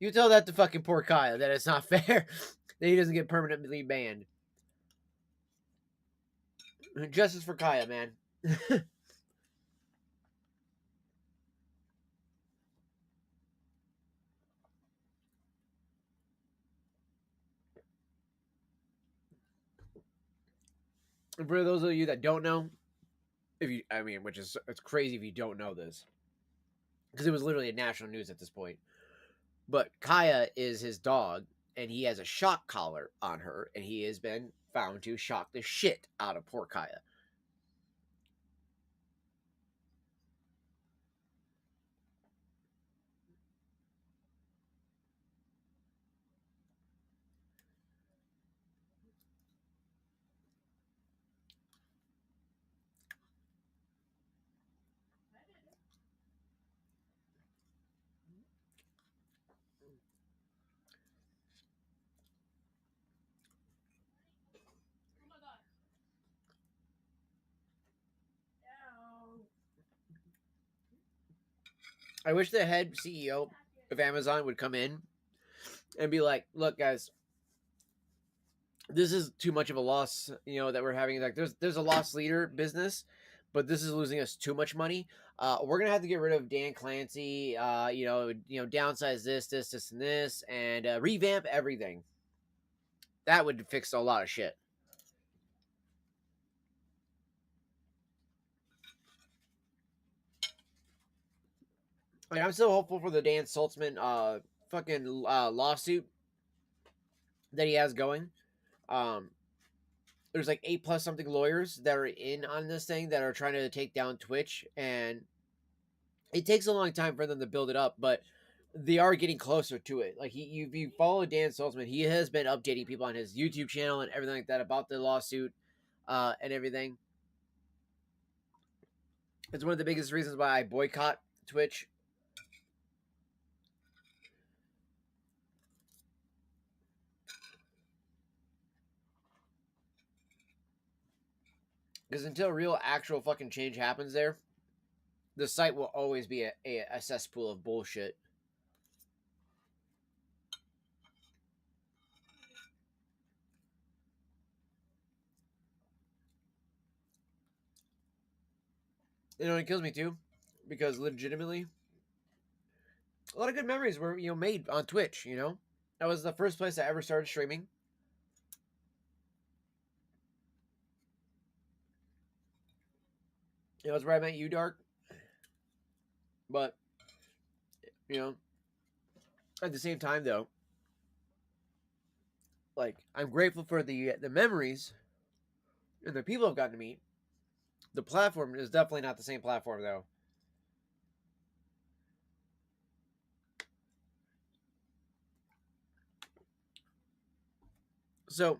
You tell that to fucking poor Kaya that it's not fair that he doesn't get permanently banned. Justice for Kaya, man. And for those of you that don't know, it's crazy if you don't know this, because it was literally national news at this point. But Kaya is his dog, and he has a shock collar on her, and he has been found to shock the shit out of poor Kaya. Oh my god. Ow. I wish the head CEO of Amazon would come in and be like, look, guys, this is too much of a loss, you know, that we're having. Like, there's a loss leader business, but this is losing us too much money. we're gonna have to get rid of Dan Clancy. Downsize this, and this, and revamp everything. That would fix a lot of shit. Like, I'm still hopeful for the Dan Saltzman fucking lawsuit that he has going. There's like 8+ something lawyers that are in on this thing that are trying to take down Twitch, and it takes a long time for them to build it up, but they are getting closer to it. Like, if you follow Dan Saltzman, he has been updating people on his YouTube channel and everything like that about the lawsuit and everything. It's one of the biggest reasons why I boycott Twitch. Because until real actual fucking change happens there, the site will always be a cesspool of bullshit. You know, it kills me too, because legitimately, a lot of good memories were made on Twitch. That was the first place I ever started streaming. That's where I met you, Dark. But at the same time, though, like, I'm grateful for the memories and the people I've gotten to meet. The platform is definitely not the same platform, though. So,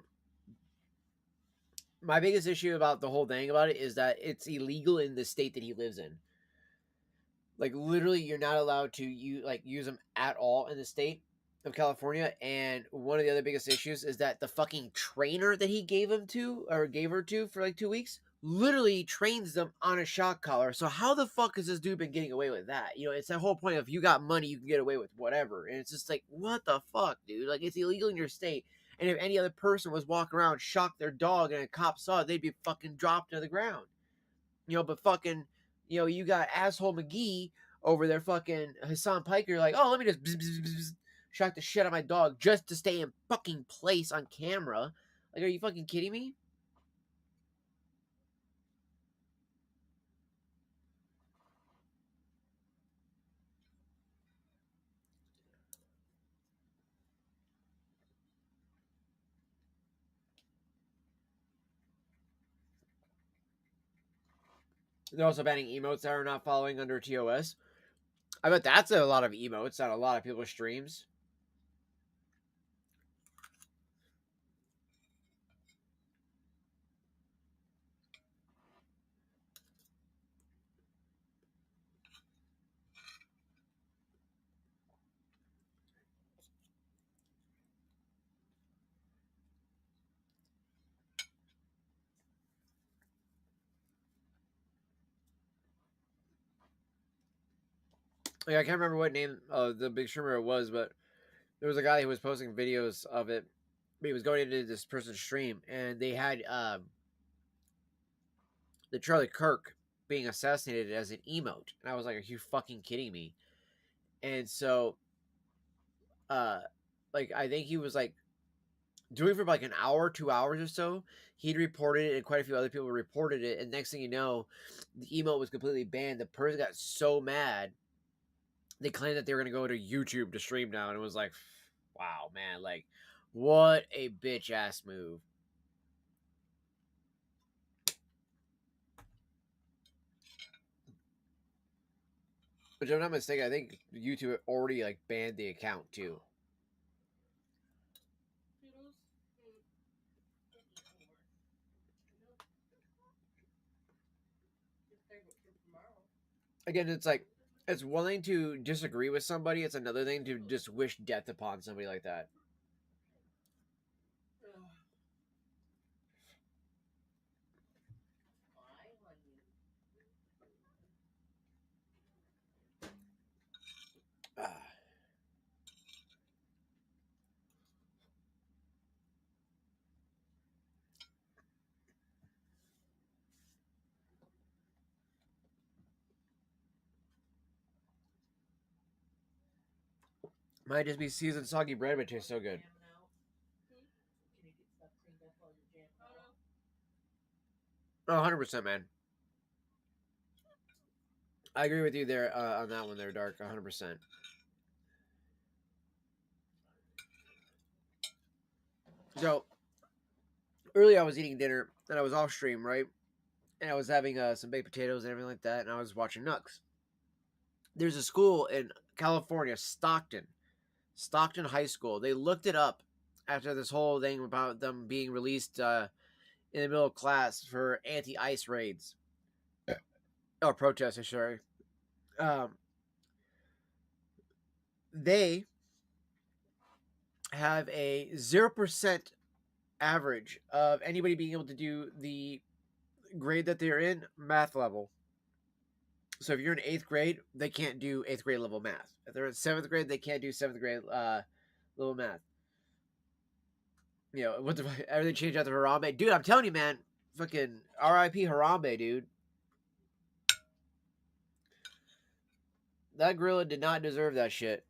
my biggest issue about the whole thing about it is that it's illegal in the state that he lives in. Like, literally, you're not allowed to use them at all in the state of California. And one of the other biggest issues is that the fucking trainer that he gave her to for like 2 weeks literally trains them on a shock collar. So how the fuck has this dude been getting away with that? It's that whole point of, you got money, you can get away with whatever. And it's just like, what the fuck, dude? Like, it's illegal in your state. And if any other person was walking around, shocked their dog, and a cop saw it, they'd be fucking dropped to the ground. But fucking, you got asshole McGee over there, fucking Hassan Piker, like, oh, let me just shock the shit out of my dog just to stay in fucking place on camera. Like, are you fucking kidding me? They're also banning emotes that are not following under TOS. I bet that's a lot of emotes on a lot of people's streams. Like, I can't remember what name the big streamer it was, but there was a guy who was posting videos of it. He was going into this person's stream, and they had the Charlie Kirk being assassinated as an emote. And I was like, are you fucking kidding me? And so, like, I think he was like doing it for like an hour, 2 hours or so. He'd reported it, and quite a few other people reported it. And next thing you know, the emote was completely banned. The person got so mad, they claimed that they were going to go to YouTube to stream now. And it was like, wow, man, like, what a bitch ass move. But if I'm not mistaken, I think YouTube already like banned the account too. Again, it's like, it's one thing to disagree with somebody, it's another thing to just wish death upon somebody like that. Might just be seasoned soggy bread, but it tastes so good. Jamming out. Can you get stuff cleaned up while you're jamming out? Oh, 100%, man. I agree with you there on that one there, Dark. 100%. So, earlier I was eating dinner, and I was off stream, right? And I was having some baked potatoes and everything like that, and I was watching Nux. There's a school in California, Stockton High School. They looked it up after this whole thing about them being released in the middle of class for anti-ICE raids. Or protests, sorry. They have a 0% average of anybody being able to do the grade that they're in, math level. So if you're in 8th grade, they can't do 8th grade level math. If they're in 7th grade, they can't do 7th grade level math. You know, what the fuck? Everything changed after Harambe. Dude, I'm telling you, man. Fucking R.I.P. Harambe, dude. That gorilla did not deserve that shit.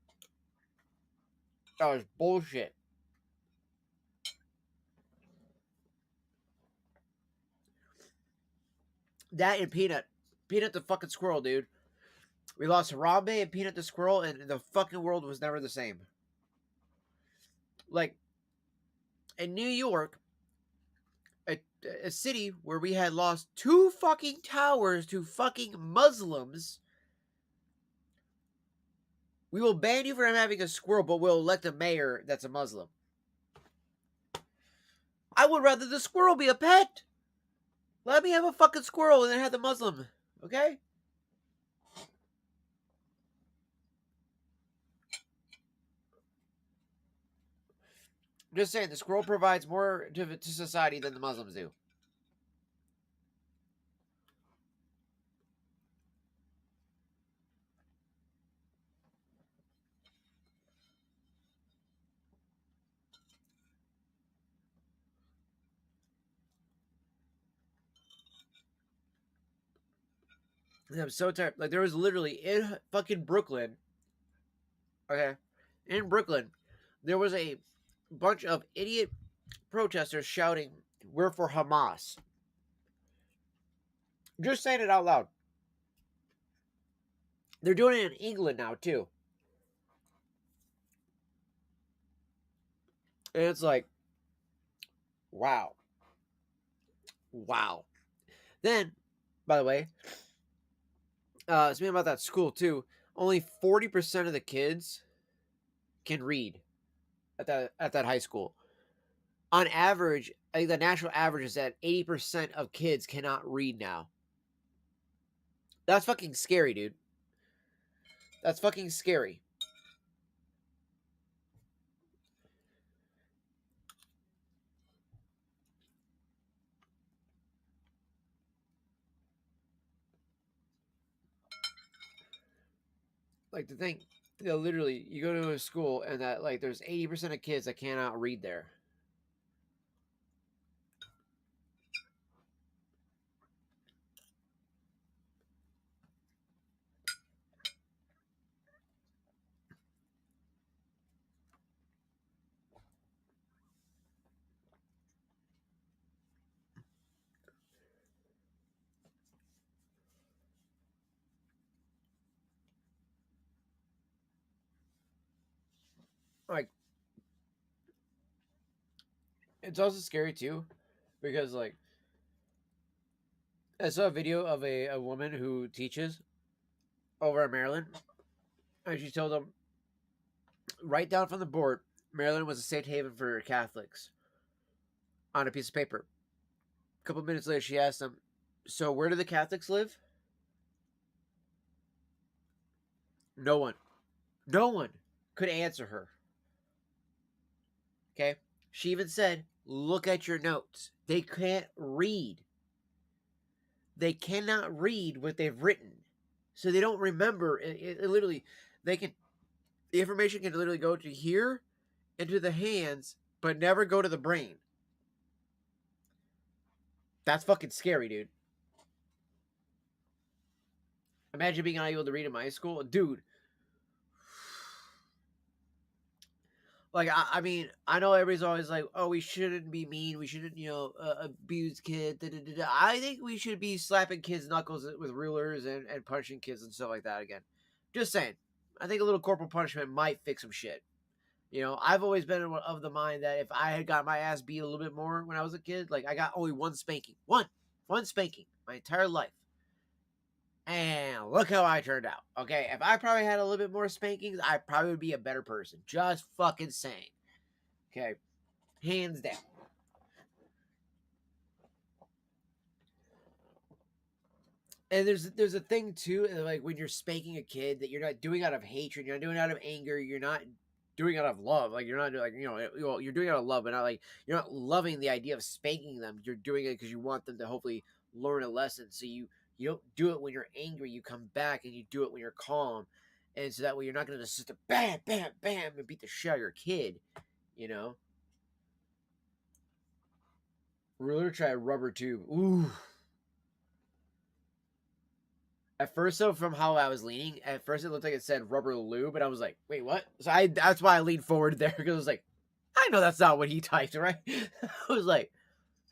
That was bullshit. That and Peanut. Peanut the fucking squirrel, dude. We lost Harambe and Peanut the squirrel, and the fucking world was never the same. Like, in New York, a city where we had lost 2 fucking towers to fucking Muslims, we will ban you from having a squirrel, but we'll elect a mayor that's a Muslim. I would rather the squirrel be a pet. Let me have a fucking squirrel and then have the Muslim, okay? Just saying, the squirrel provides more to society than the Muslims do. And I'm so tired. Like, there was literally in fucking Brooklyn, okay? In Brooklyn, there was a bunch of idiot protesters shouting, "We're for Hamas." Just saying it out loud. They're doing it in England now, too. And it's like, wow. Wow. Then, by the way, speaking about that school, too, only 40% of the kids can read at that high school. On average, I think the national average is that 80% of kids cannot read now. That's fucking scary, dude. That's fucking scary. Like, the thing, you know, literally, you go to a school and that, like, there's 80% of kids that cannot read there. Like, it's also scary, too, because, like, I saw a video of a woman who teaches over in Maryland, and she told them, write down from the board, Maryland was a safe haven for Catholics on a piece of paper. A couple minutes later, she asked them, so where do the Catholics live? No one could answer her. Okay? She even said, look at your notes. They can't read. They cannot read what they've written. So they don't remember. It literally, the information can literally go to here, into the hands, but never go to the brain. That's fucking scary, dude. Imagine being unable to read in my school. Dude. Like I mean, I know everybody's always like, "Oh, we shouldn't be mean. We shouldn't, abuse kids." Da, da, da, da. I think we should be slapping kids' knuckles with rulers and punching kids and stuff like that again. Just saying. I think a little corporal punishment might fix some shit. I've always been of the mind that if I had got my ass beat a little bit more when I was a kid, like I got only one spanking, one spanking my entire life, and look how I turned out. Okay, if I probably had a little bit more spankings, I probably would be a better person. Just fucking saying. Okay, hands down. And there's a thing too, like when you're spanking a kid that you're not doing out of hatred, you're not doing it out of anger, you're not doing it out of love. Like you're not like you're doing it out of love, but not like you're not loving the idea of spanking them. You're doing it because you want them to hopefully learn a lesson. So you don't do it when you're angry. You come back and you do it when you're calm, and so that way you're not gonna just sit there bam bam bam and beat the shit out of your kid. You know. Ruler try a rubber tube. Ooh. At first, though, from how I was leaning, at first it looked like it said rubber lube, and I was like, wait, what? So that's why I leaned forward there, because I was like, I know that's not what he typed, right? I was like,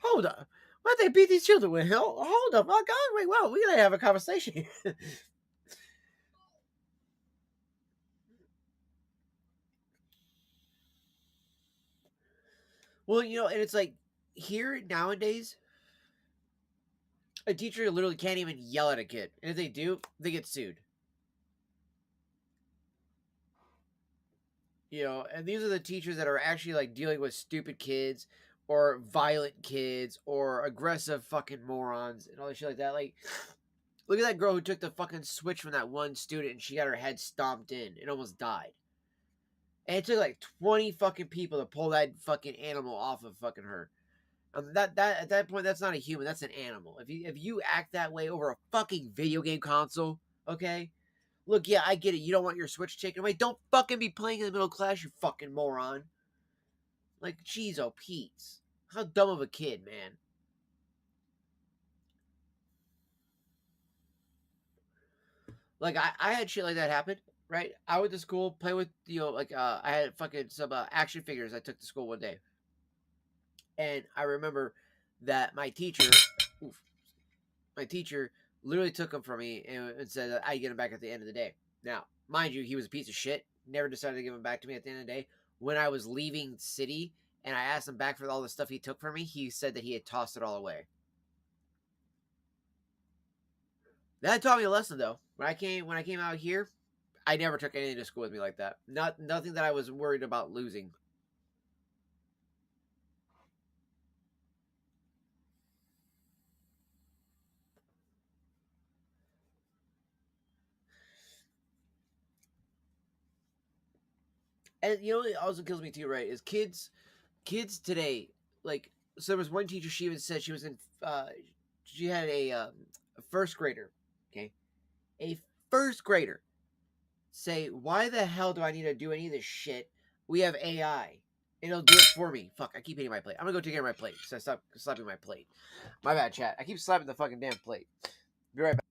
hold up. What they beat these children with? Hold up, my God, wait, well, we gotta have a conversation. Well, and it's like, here nowadays, a teacher literally can't even yell at a kid. And if they do, they get sued. And these are the teachers that are actually like dealing with stupid kids or violent kids or aggressive fucking morons and all this shit like that. Like, look at that girl who took the fucking switch from that one student and she got her head stomped in and almost died. And it took like 20 fucking people to pull that fucking animal off of fucking her. That at that point, that's not a human, that's an animal. If you act that way over a fucking video game console, okay? Look, yeah, I get it. You don't want your Switch taken away. Don't fucking be playing in the middle class, you fucking moron. Like, jeez, oh, Pete's. How dumb of a kid, man. Like, I had shit like that happen, right? I went to school, play with, I had fucking some action figures I took to school one day. And I remember that my teacher literally took them from me and said that I'd get them back at the end of the day. Now, mind you, he was a piece of shit. Never decided to give them back to me at the end of the day. When I was leaving the city and I asked him back for all the stuff he took from me, he said that he had tossed it all away. That taught me a lesson, though. When I came out here, I never took anything to school with me like that. Nothing that I was worried about losing. And it also kills me too, right? Is kids today, like, so there was one teacher, she even said she was in she had a first grader, okay, a first grader say, why the hell do I need to do any of this shit? We have AI. It'll do it for me. Fuck, I keep hitting my plate. I'm gonna go take care of my plate because I stopped slapping my plate. My bad, chat. I keep slapping the fucking damn plate. Be right back.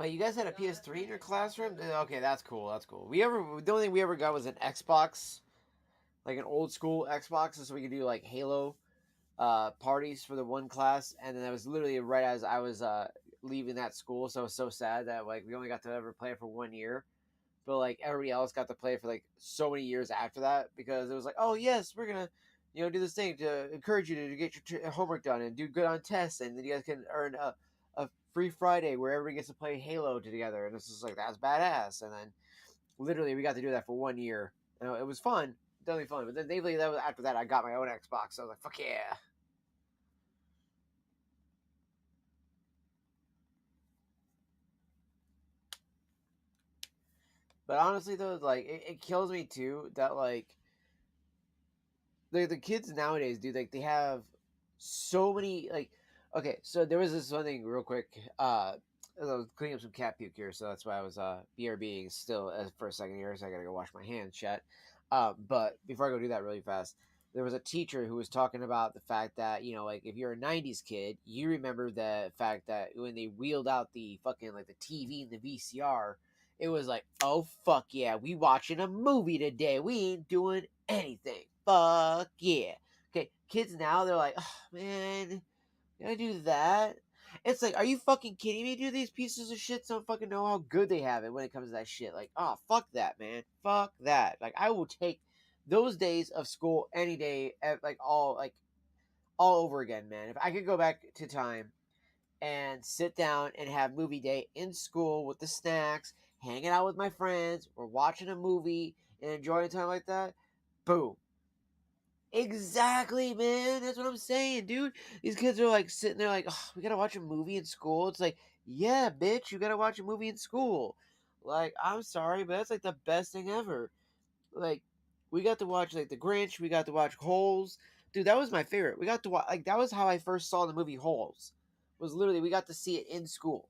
Wait, you guys had a PS3 in your classroom? Okay, that's cool. That's cool. The only thing we ever got was an Xbox, like an old school Xbox, so we could do like Halo parties for the one class, and then that was literally right as I was leaving that school. So it was so sad that like we only got to ever play it for 1 year, but like everybody else got to play it for like so many years after that, because it was like, oh yes, we're gonna do this thing to encourage you to get your homework done and do good on tests, and then you guys can earn a free Friday where everybody gets to play Halo together, and it's just like, that's badass. And then literally we got to do that for 1 year. It was fun, definitely fun. But then that was after that I got my own Xbox, so I was like, fuck yeah. But honestly though, like it kills me too that like the kids nowadays, dude, like they have so many like, okay, so there was this one thing real quick. I was cleaning up some cat puke here, so that's why I was BRBing still for a second here, so I gotta go wash my hands, chat. But before I go do that really fast, there was a teacher who was talking about the fact that, like if you're a 90s kid, you remember the fact that when they wheeled out the fucking like the TV and the VCR, it was like, oh fuck yeah, we watching a movie today. We ain't doing anything. Fuck yeah. Okay, kids now, they're like, oh man, gotta do that. It's like, are you fucking kidding me? Do these pieces of shit don't fucking know how good they have it when it comes to that shit? Like, oh fuck that, man. Fuck that. Like, I will take those days of school any day, all over again, man. If I could go back to time and sit down and have movie day in school with the snacks, hanging out with my friends, or watching a movie and enjoying time like that, boom. Exactly, man. That's what I'm saying, dude. These kids are like sitting there like, oh, we gotta watch a movie in school. It's like, yeah, bitch, you gotta watch a movie in school. Like, I'm sorry, but that's like the best thing ever. Like, we got to watch like The Grinch. We got to watch Holes. Dude, that was my favorite. We got to watch, like, that was how I first saw the movie Holes. Was literally, we got to see it in school,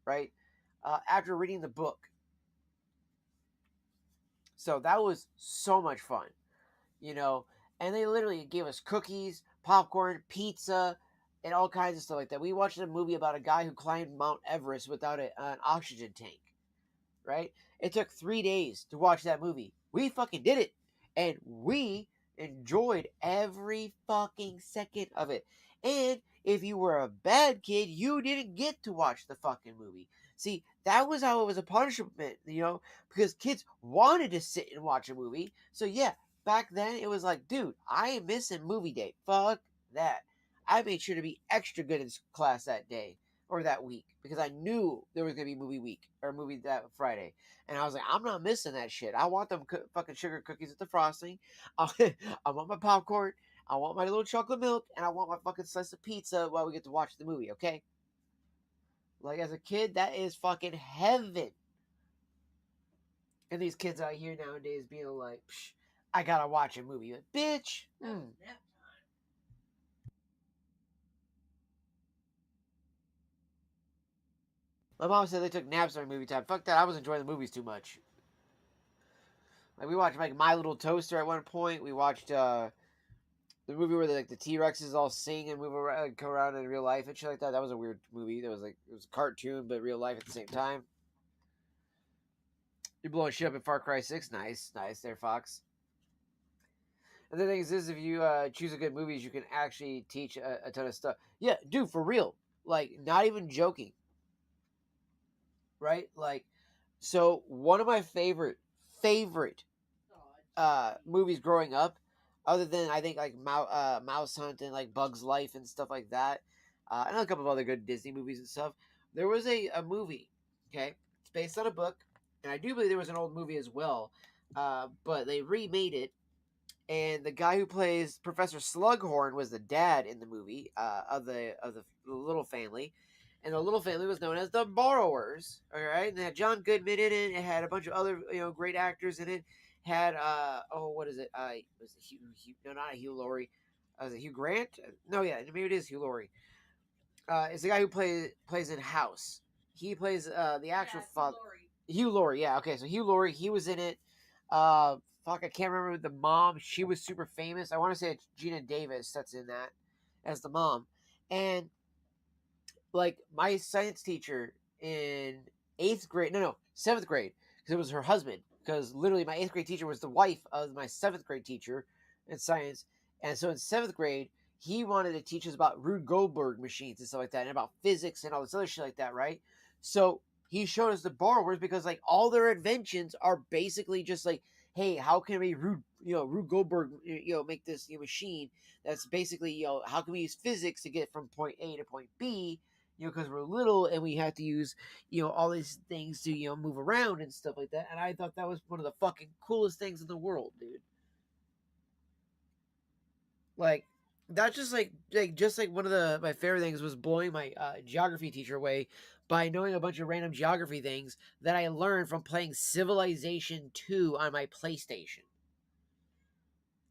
right? After reading the book. So that was so much fun, and they literally gave us cookies, popcorn, pizza, and all kinds of stuff like that. We watched a movie about a guy who climbed Mount Everest without an oxygen tank, right? It took 3 days to watch that movie. We fucking did it, and we enjoyed every fucking second of it. And if you were a bad kid, you didn't get to watch the fucking movie. See, that was how it was a punishment, because kids wanted to sit and watch a movie. So yeah, back then it was like, dude, I am missing movie day. Fuck that. I made sure to be extra good in class that day or that week because I knew there was gonna be movie week or movie that Friday, and I was like, I'm not missing that shit. I want them fucking sugar cookies with the frosting. I want my popcorn. I want my little chocolate milk, and I want my fucking slice of pizza while we get to watch the movie. Okay. Like, as a kid, that is fucking heaven. And these kids out here nowadays being like, psh, I gotta watch a movie. Like, bitch. That was nap time. My mom said they took naps during movie time. Fuck that. I was enjoying the movies too much. Like, we watched, like, My Little Toaster at one point. We watched, the movie where the T-Rexes all sing and move around, come around in real life and shit like that. That was a weird movie. That was like, it was a cartoon, but real life at the same time. You're blowing shit up in Far Cry 6. Nice there, Fox. And the thing is, if you choose a good movies, you can actually teach a ton of stuff. Yeah, dude, for real. Like, not even joking. Right? Like, so one of my favorite movies growing up, other than I think like Mouse Hunt and like Bug's Life and stuff like that, and a couple of other good Disney movies and stuff. There was a movie. Okay, it's based on a book, and I do believe there was an old movie as well, but they remade it. And the guy who plays Professor Slughorn was the dad in the movie of the little family, and the little family was known as the Borrowers. All right, and they had John Goodman in it. It had a bunch of other great actors in it. Had what is it? Was it Hugh? No, not Hugh Laurie. Was it Hugh Grant? No, yeah, maybe it is Hugh Laurie. It's the guy who plays in House. He plays the actual father. Hugh Laurie, yeah, okay, so Hugh Laurie, he was in it. Fuck, I can't remember the mom. She was super famous. I want to say it's Gina Davis that's in that as the mom. And like my science teacher in 8th grade. No, 7th grade, because it was her husband. Because literally, my 8th grade teacher was the wife of my 7th grade teacher in science, and so in 7th grade, he wanted to teach us about Rube Goldberg machines and stuff like that, and about physics and all this other shit like that, right? So he showed us the borrowers because like all their inventions are basically just like, hey, how can we Rube Goldberg make this machine that's basically how can we use physics to get from point A to point B, because we're little and we have to use all these things to move around and stuff like that. And I thought that was one of the fucking coolest things in the world, dude. Like that's just like one of my favorite things was blowing my geography teacher away by knowing a bunch of random geography things that I learned from playing Civilization 2 on my PlayStation.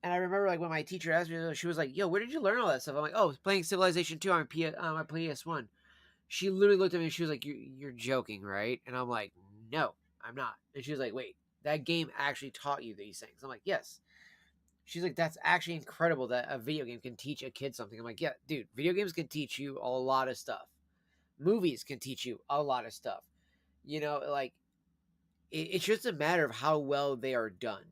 And I remember like when my teacher asked me, she was like, "Yo, where did you learn all that stuff?" I'm like, "Oh, playing Civilization 2 on my PS1." She literally looked at me and she was like, "You're joking, right?" And I'm like, "No, I'm not." And she was like, "Wait, that game actually taught you these things?" I'm like, "Yes." She's like, "That's actually incredible that a video game can teach a kid something." I'm like, "Yeah, dude, video games can teach you a lot of stuff. Movies can teach you a lot of stuff. Like, it's just a matter of how well they are done."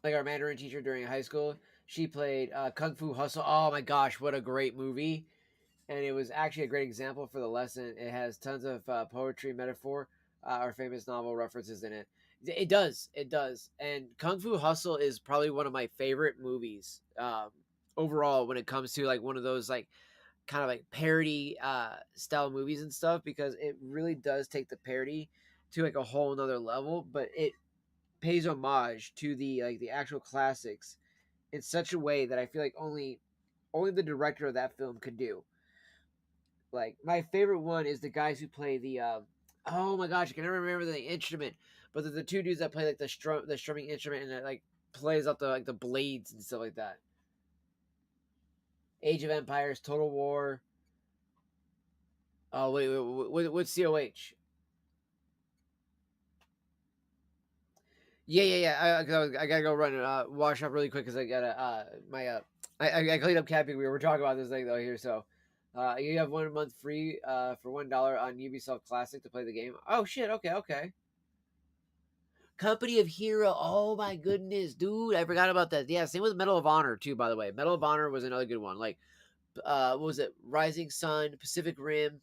Like our Mandarin teacher during high school, she played Kung Fu Hustle. Oh my gosh, what a great movie. And it was actually a great example for the lesson. It has tons of poetry, metaphor, or famous novel references in it. It does. And Kung Fu Hustle is probably one of my favorite movies overall when it comes to like one of those like kind of like parody style movies and stuff, because it really does take the parody to like a whole nother level, but it pays homage to the actual classics in such a way that I feel like only the director of that film could do. Like my favorite one is the guys who play the oh my gosh, I can never remember the instrument, but the two dudes that play like the strumming instrument, and it like plays out the blades and stuff like that. Age of Empires, Total War. Oh wait, what's COH? Yeah. I gotta go run and wash up really quick because I gotta I cleaned up camping. We were talking about this thing though here, so you have 1 month free for $1 on Ubisoft Classic to play the game. Oh shit, okay. Company of Hero. Oh my goodness, dude, I forgot about that. Yeah, same with Medal of Honor too. By the way, Medal of Honor was another good one. Like, what was it? Rising Sun, Pacific Rim.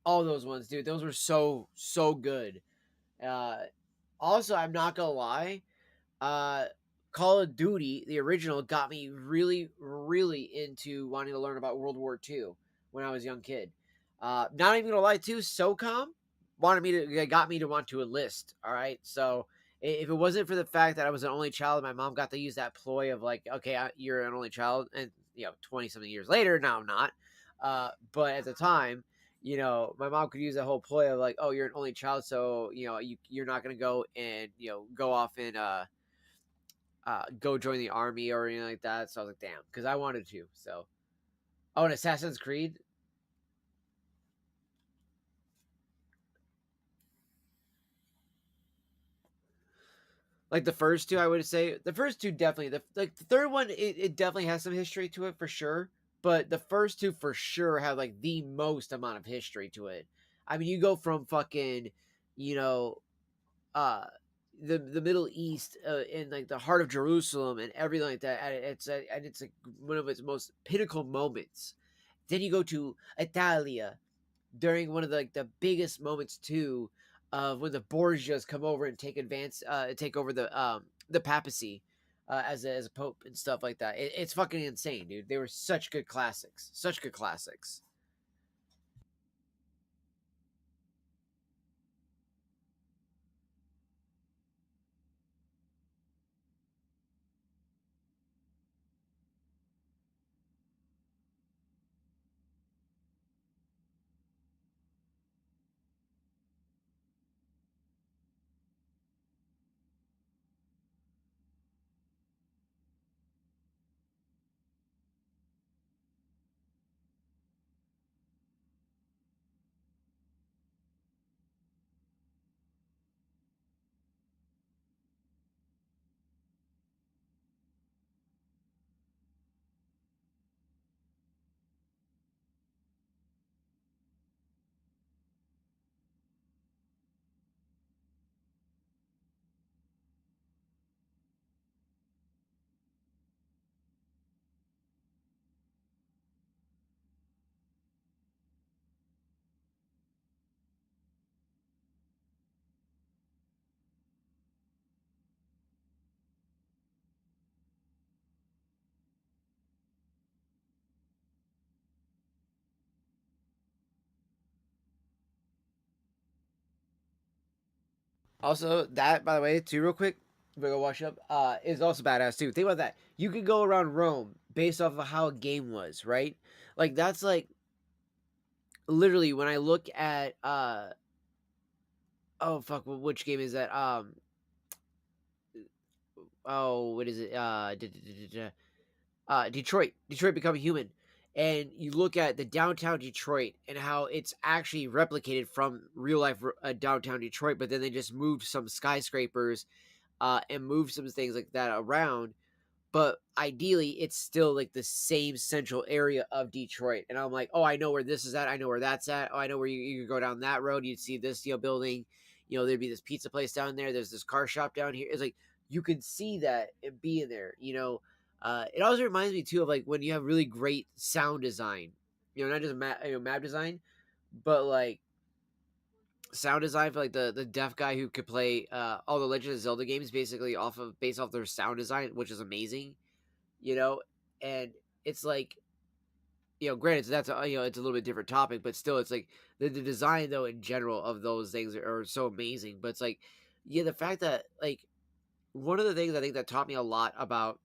All those ones, dude. Those were so good. Uh, Also, I'm not gonna lie. Uh, Call of Duty, the original, got me really into wanting to learn about World War II when I was a young kid. Not even gonna lie, too, SOCOM got me to want to enlist. All right, so if it wasn't for the fact that I was an only child, my mom got to use that ploy of like, okay, you're an only child, and 20 something years later, now I'm not. But at the time, my mom could use that whole ploy of like, oh, you're an only child, so you're not gonna go and go off and go join the army or anything like that. So I was like, damn, because I wanted to. So, oh, and Assassin's Creed. Like the first two, I would say the first two definitely. The third one, it definitely has some history to it for sure. But the first two for sure have like the most amount of history to it. I mean, you go from fucking, you know, uh, the Middle East in like the heart of Jerusalem and everything like that. And it's like one of its most pinnacle moments. Then you go to Italia during one of the biggest moments too of when the Borgias come over and take over the papacy as a pope and stuff like that. It's fucking insane, dude. They were such good classics. Such good classics. Also, that by the way, too, real quick, if I go wash up, is also badass too. Think about that. You could go around Rome based off of how a game was, right? Like that's like literally when I look at oh fuck, which game is that? Oh, what is it? Detroit. Detroit Become Human. And you look at the downtown Detroit and how it's actually replicated from real life downtown Detroit, but then they just moved some skyscrapers and moved some things like that around. But ideally, it's still like the same central area of Detroit. And I'm like, oh, I know where this is at. I know where that's at. Oh, I know where you could go down that road. You'd see this, building. There'd be this pizza place down there. There's this car shop down here. It's like you could see that and be in there. It also reminds me too of like when you have really great sound design. Not just map design, but like sound design for like the deaf guy who could play all the Legend of Zelda games basically based off their sound design, which is amazing. And it's like, granted that's it's a little bit different topic, but still it's like the design though in general of those things are so amazing. But it's like, yeah, the fact that like one of the things I think that taught me a lot about,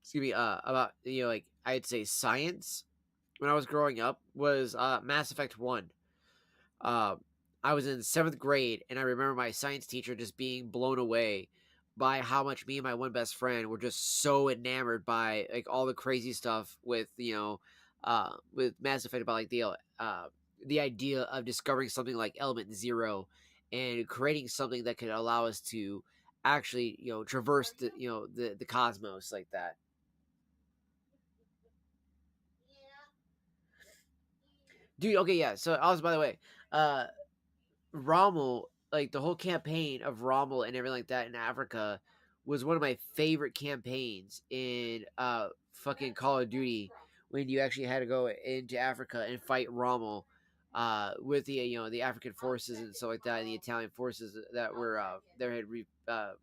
excuse me, about like I'd say science when I was growing up was Mass Effect 1. Um, I was in 7th grade, and I remember my science teacher just being blown away by how much me and my one best friend were just so enamored by like all the crazy stuff with Mass Effect about like the idea of discovering something like Element Zero and creating something that could allow us to actually traverse the cosmos like that. Dude, okay, yeah. So also, by the way, uh, Rommel, like the whole campaign of Rommel and everything like that in Africa was one of my favorite campaigns in fucking Call of Duty when you actually had to go into Africa and fight Rommel with the African forces and stuff like that, and the Italian forces that were there had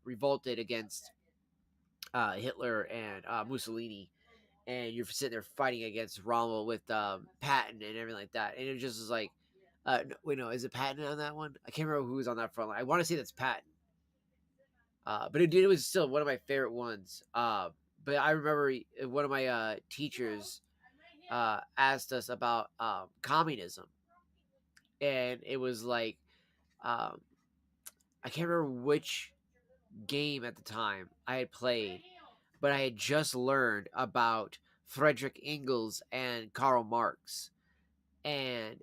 revolted against Hitler and Mussolini, and you're sitting there fighting against Rommel with Patton and everything like that, and it just was like, wait, no, is it Patton on that one? I can't remember who was on that front line. I want to say that's Patton, but it was still one of my favorite ones. But I remember one of my teachers asked us about communism, and it was like, um, I can't remember which game at the time I had played, but I had just learned about Frederick Engels and Karl Marx, and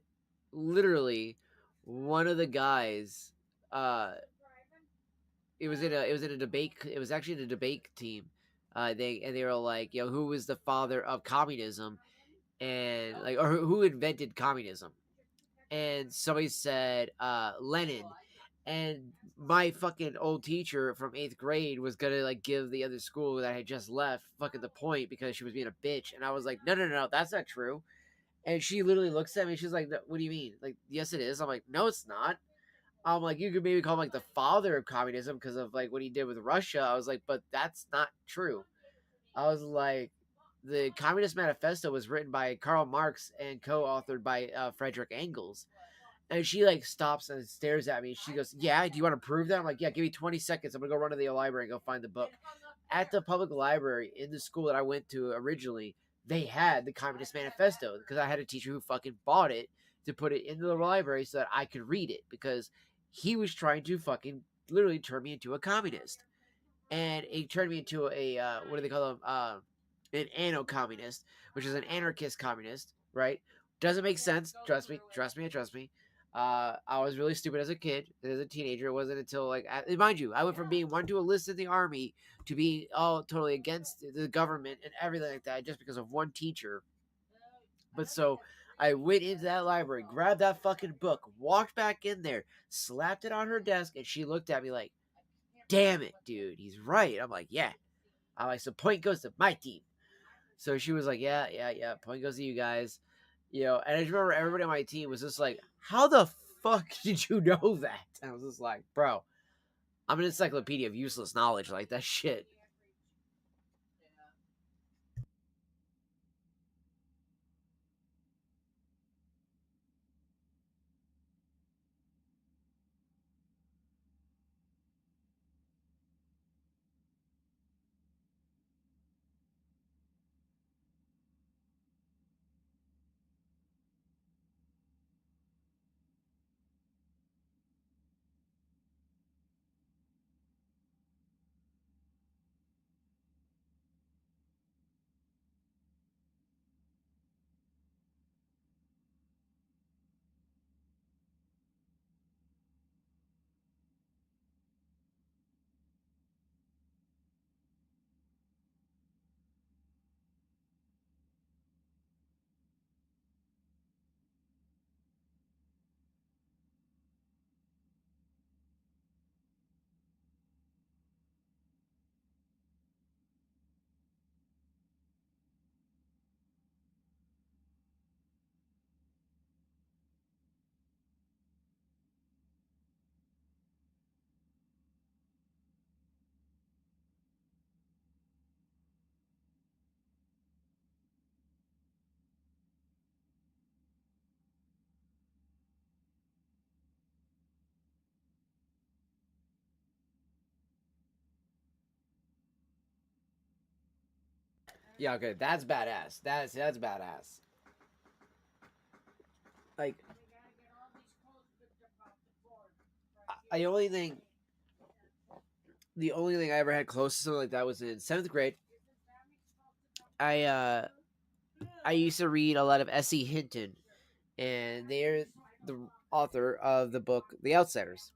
literally one of the guys, it was in a debate. It was actually in a debate team. They were like, who was the father of communism, and like, or who invented communism? And somebody said Lenin, and my fucking old teacher from 8th grade was gonna like give the other school that I had just left fucking the point because she was being a bitch, and I was like, no, that's not true. And she literally looks at me, she's like, what do you mean? Like, yes, it is. I'm like, no, it's not. I'm like, you could maybe call him like the father of communism because of like what he did with Russia. I was like, but that's not true. I was like, the Communist Manifesto was written by Karl Marx and co-authored by Frederick Engels. And she like stops and stares at me. She goes, "Yeah, do you want to prove that?" I'm like, "Yeah, give me 20 seconds. I'm gonna go run to the library and go find the book." At the public library in the school that I went to originally, they had the Communist Manifesto because I had a teacher who fucking bought it to put it into the library so that I could read it because he was trying to fucking literally turn me into a communist, and he turned me into a what do they call them? An anarcho-communist, which is an anarchist communist, right? Doesn't make sense. Trust me. Trust me. Trust me. I was really stupid as a kid, as a teenager. It wasn't until like, mind you, I went from being one to enlist in the army to being all totally against the government and everything like that just because of one teacher. But so I went into that library, grabbed that fucking book, walked back in there, slapped it on her desk, and she looked at me like, "Damn it, dude, he's right." I'm like, "Yeah." I'm like, "So point goes to my team." So she was like, yeah. Point goes to you guys. And I just remember everybody on my team was just like, how the fuck did you know that? And I was just like, bro, I'm an encyclopedia of useless knowledge, like that shit. Yeah, okay, that's badass. That's badass. Like, I the only thing I ever had close to something like that was in 7th grade. I used to read a lot of S.E. Hinton, and they're the author of the book The Outsiders.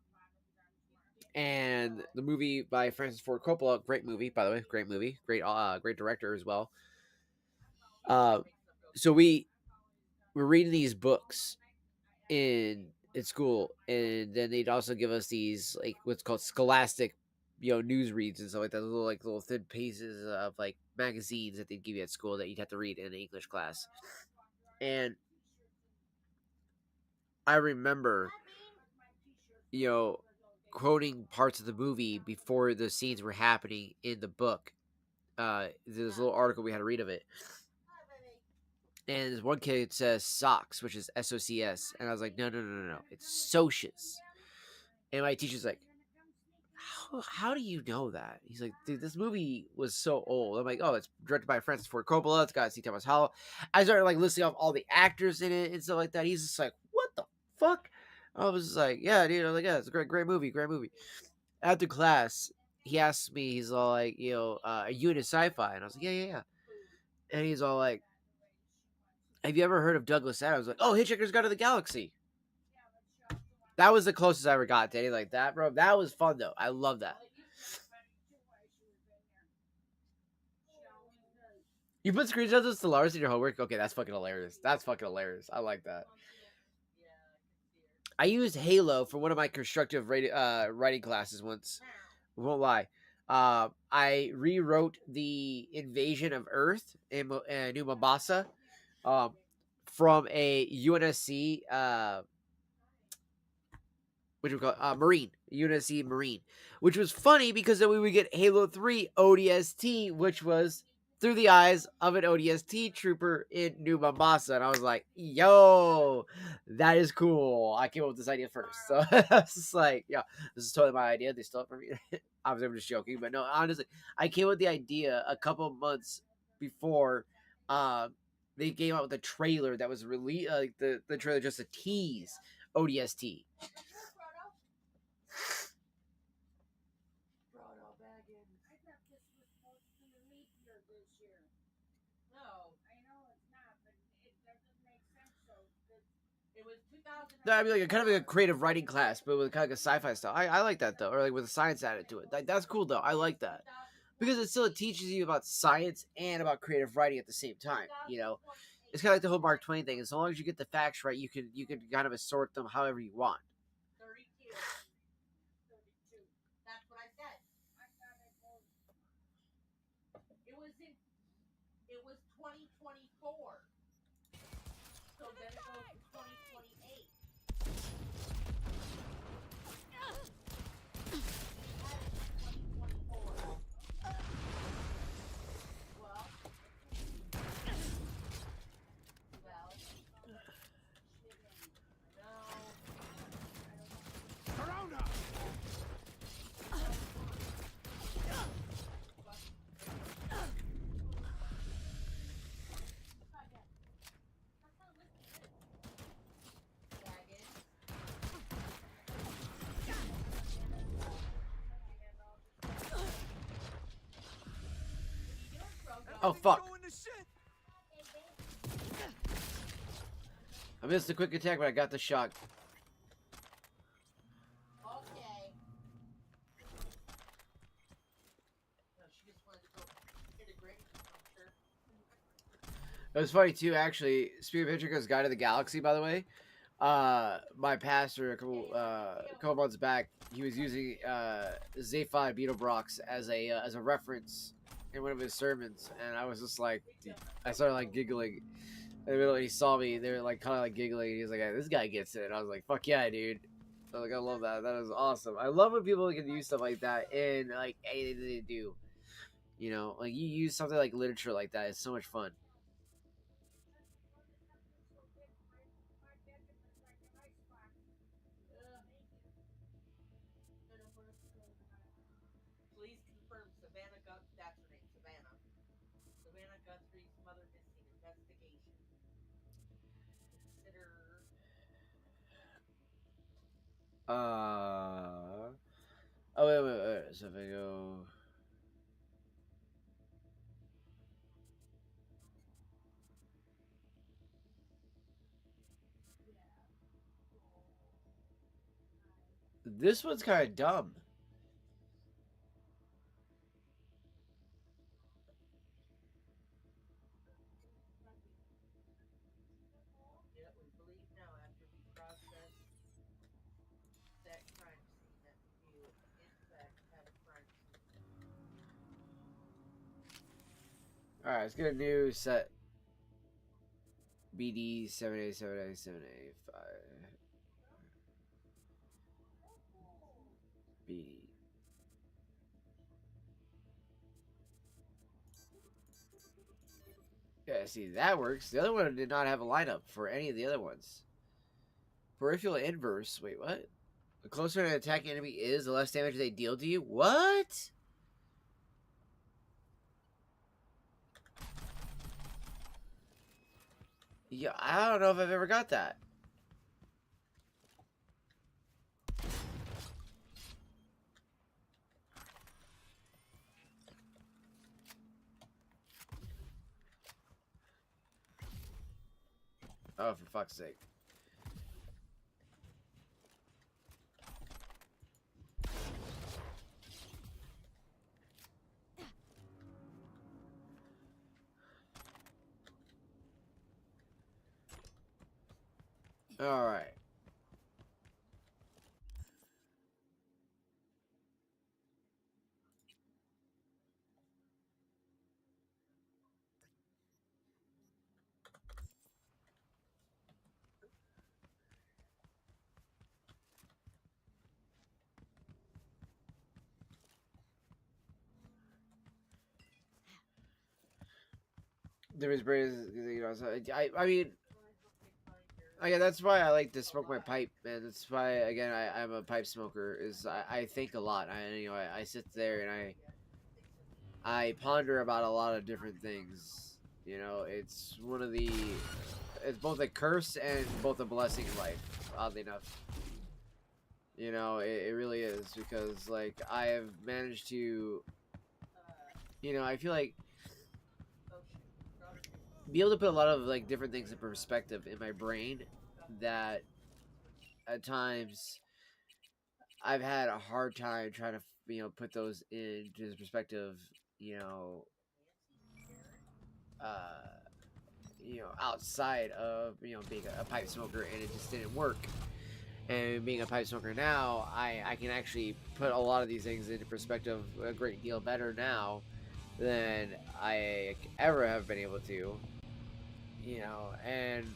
And the movie by Francis Ford Coppola, great movie, by the way, great movie, great director as well. So we were reading these books in school, and then they'd also give us these like what's called scholastic, news reads and stuff like that, little thin pieces of like magazines that they'd give you at school that you'd have to read in an English class. And I remember, quoting parts of the movie before the scenes were happening in the book. There's a little article we had to read of it. And this one kid says socks, which is SOCS. And I was like, no, it's socius. And my teacher's like, how do you know that? He's like, dude, this movie was so old. I'm like, oh, it's directed by Francis Ford Coppola. It's got C. Thomas Howell. I started like listing off all the actors in it and stuff like that. He's just like, what the fuck? I was just like, yeah, dude. I was like, yeah, it's a great movie. After class, he asked me, he's all like, are you into sci-fi? And I was like, yeah. And he's all like, have you ever heard of Douglas Adams? Like, oh, Hitchhiker's Guide to the Galaxy. That was the closest I ever got to anything like that, bro. That was fun, though. I love that. You put screenshots of Stellaris in your homework? Okay, that's fucking hilarious. I like that. I used Halo for one of my constructive writing classes once. Won't lie. I rewrote the invasion of Earth in New Mombasa from a UNSC, which we call Marine, UNSC Marine, which was funny because then we would get Halo 3 ODST, which was through the eyes of an ODST trooper in New Mombasa. And I was like, yo, that is cool. I came up with this idea first. So I was just like, yeah, this is totally my idea. They stole it from me. Obviously, I'm just joking. But no, honestly, I came up with the idea a couple of months before they came out with a trailer that was released, the trailer just a tease ODST. No, I mean like kind of like a creative writing class, but with kind of like a sci-fi style. I like that though, or like with a science added to it. That's cool though. I like that because it teaches you about science and about creative writing at the same time. It's kind of like the whole Mark Twain thing. As long as you get the facts right, you can kind of assort them however you want. 32. 32. That's what I said. It was 2024. So then it goes to 2028. Oh fuck! I missed the quick attack, but I got the shot. Okay. No, she just wanted to go integrate, I'm sure. It was funny too, actually. Speaking of Hitchhiker's Guide to the Galaxy, by the way, my pastor a couple months back, he was using Zaphod Beetlebrox as a reference in one of his sermons, and I was just like, I started like giggling. And he saw me, they were like kind of like giggling. And he was like, hey, "This guy gets it." And I was like, "Fuck yeah, dude!" I was like, "I love that. That is awesome. I love when people can use stuff like that in like anything they do. Like you use something like literature like that. It's so much fun." Please confirm Savannah Guts. That's her name, Savannah. Savannah Guts Oh, wait. So if I go... This one's kind of dumb. Yeah, we believe now after we process that crime scene that you in fact had a crime scene. Alright, let's get a new set. BD 7A7A7A5. BD. Yeah, see, that works. The other one did not have a lineup for any of the other ones. Peripheral inverse. Wait, what? The closer an attacking enemy is, the less damage they deal to you? What? Yeah, I don't know if I've ever got that. Oh, for fuck's sake. Alright. Difference breaks, you know, so I mean, again, that's why I like to smoke my pipe, man. That's why, again, I'm a pipe smoker. Is I think a lot. I sit there and I ponder about a lot of different things. You know, it's it's both a curse and both a blessing in life. Oddly enough, you know, it really is, because like I have managed to, you know, I feel like be able to put a lot of like different things in perspective in my brain that at times I've had a hard time trying to, you know, put those into perspective, you know, outside of, you know, being a pipe smoker, and it just didn't work. And being a pipe smoker now, I can actually put a lot of these things into perspective a great deal better now than I ever have been able to, you know. And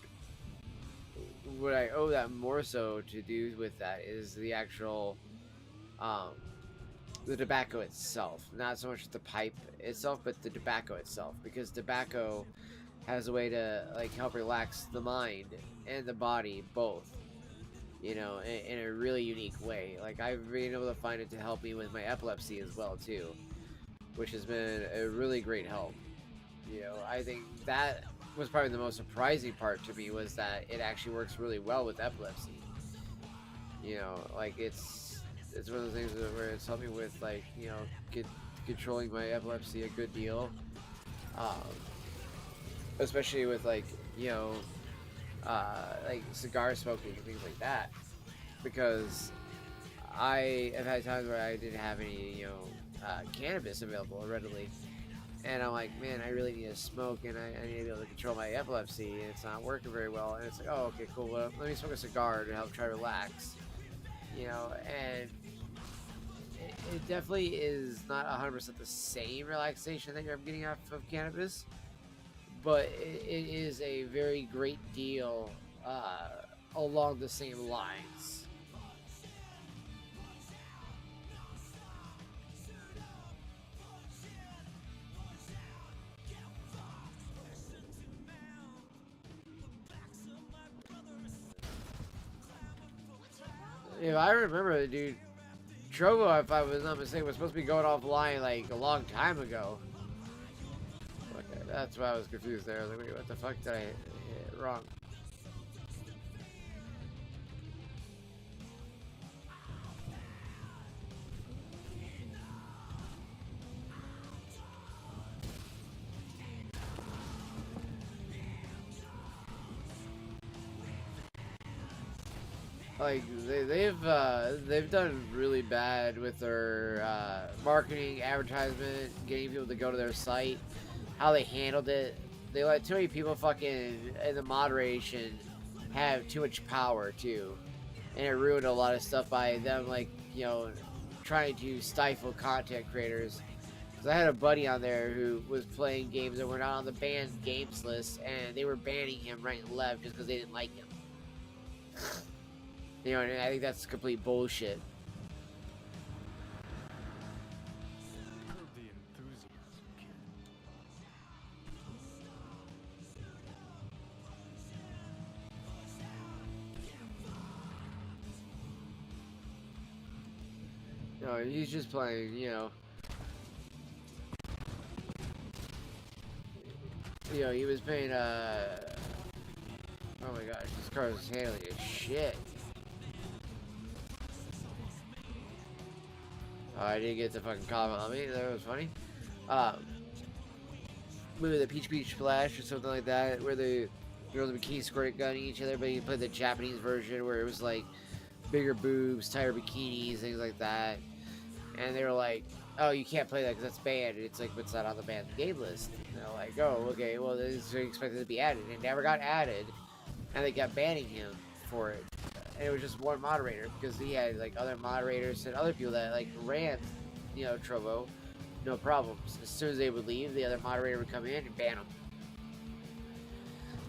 what I owe that more so to do with that is the actual the tobacco itself, not so much the pipe itself, but the tobacco itself, because tobacco has a way to like help relax the mind and the body both, you know, in a really unique way. Like I've been able to find it to help me with my epilepsy as well too, which has been a really great help. You know, I think that was probably the most surprising part to me, was that it actually works really well with epilepsy. You know, like it's one of those things where it's helping with, like, you know, controlling my epilepsy a good deal, especially with, like, you know, like cigar smoking and things like that, because I have had times where I didn't have any, you know, cannabis available readily, and I'm like, man, I really need to smoke, and I need to be able to control my epilepsy, and it's not working very well. And it's like, oh, okay, cool, well, let me smoke a cigar to help try to relax, you know. And it definitely is not 100% the same relaxation that I'm getting off of cannabis, but it is a very great deal along the same lines. If I remember, dude, Trovo, if I was not mistaken, was supposed to be going offline like a long time ago. Okay, that's why I was confused there. I was like, wait, what the fuck did I hit wrong? like they've done really bad with their marketing, advertisement, getting people to go to their site. How they handled it, they let too many people fucking in the moderation have too much power too, and it ruined a lot of stuff by them, like, you know, trying to stifle content creators. Because I had a buddy on there who was playing games that were not on the banned games list, and they were banning him right and left just because they didn't like him. You know, and I think that's complete bullshit. Curb the enthusiasm, kid. No, he's just playing, you know. You know, he was playing, oh my gosh, this car is handling as shit. Oh, I didn't get to fucking comment on me, that was funny. Maybe the Peach Beach Flash or something like that, where the girls would bikini squirt gunning each other, but you played the Japanese version where it was like bigger boobs, tighter bikinis, things like that. And they were like, oh, you can't play that because that's banned. And it's like, it's not on the banned game list. And they're like, oh, okay, well, this is expected to be added. And it never got added. And they kept banning him for it. And it was just one moderator because he had like other moderators and other people that like ran, you know, Trovo. No problems. As soon as they would leave, the other moderator would come in and ban him.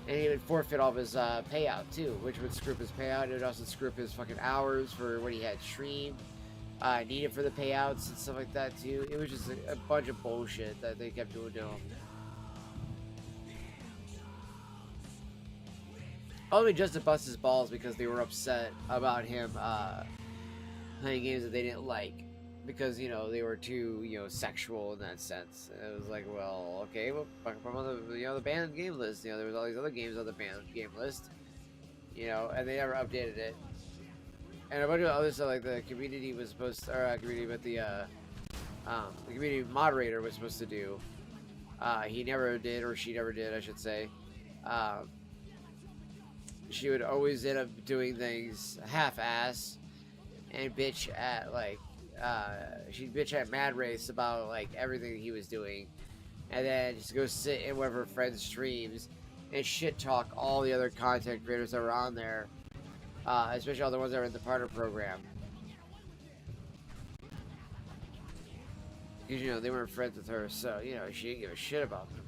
And he would forfeit all of his payout too, which would screw up his payout. It would also screw up his fucking hours for what he had streamed. Needed for the payouts and stuff like that too. It was just a bunch of bullshit that they kept doing to him. Only just to bust his balls because they were upset about him playing games that they didn't like because, you know, they were too, you know, sexual in that sense. And it was like, well, okay, well, fucking put them on the, you know, the banned game list. You know, there was all these other games on the banned game list. You know, and they never updated it. And a bunch of other stuff, like the community was supposed to, or community, but the community moderator was supposed to do. He never did, or she never did, I should say. She would always end up doing things half-ass and bitch at, like, she'd bitch at Mad Race about, like, everything that he was doing. And then just go sit in one of her friends' streams and shit talk all the other content creators that were on there. Especially all the ones that were in the partner program. Because, you know, they weren't friends with her, so, you know, she didn't give a shit about them.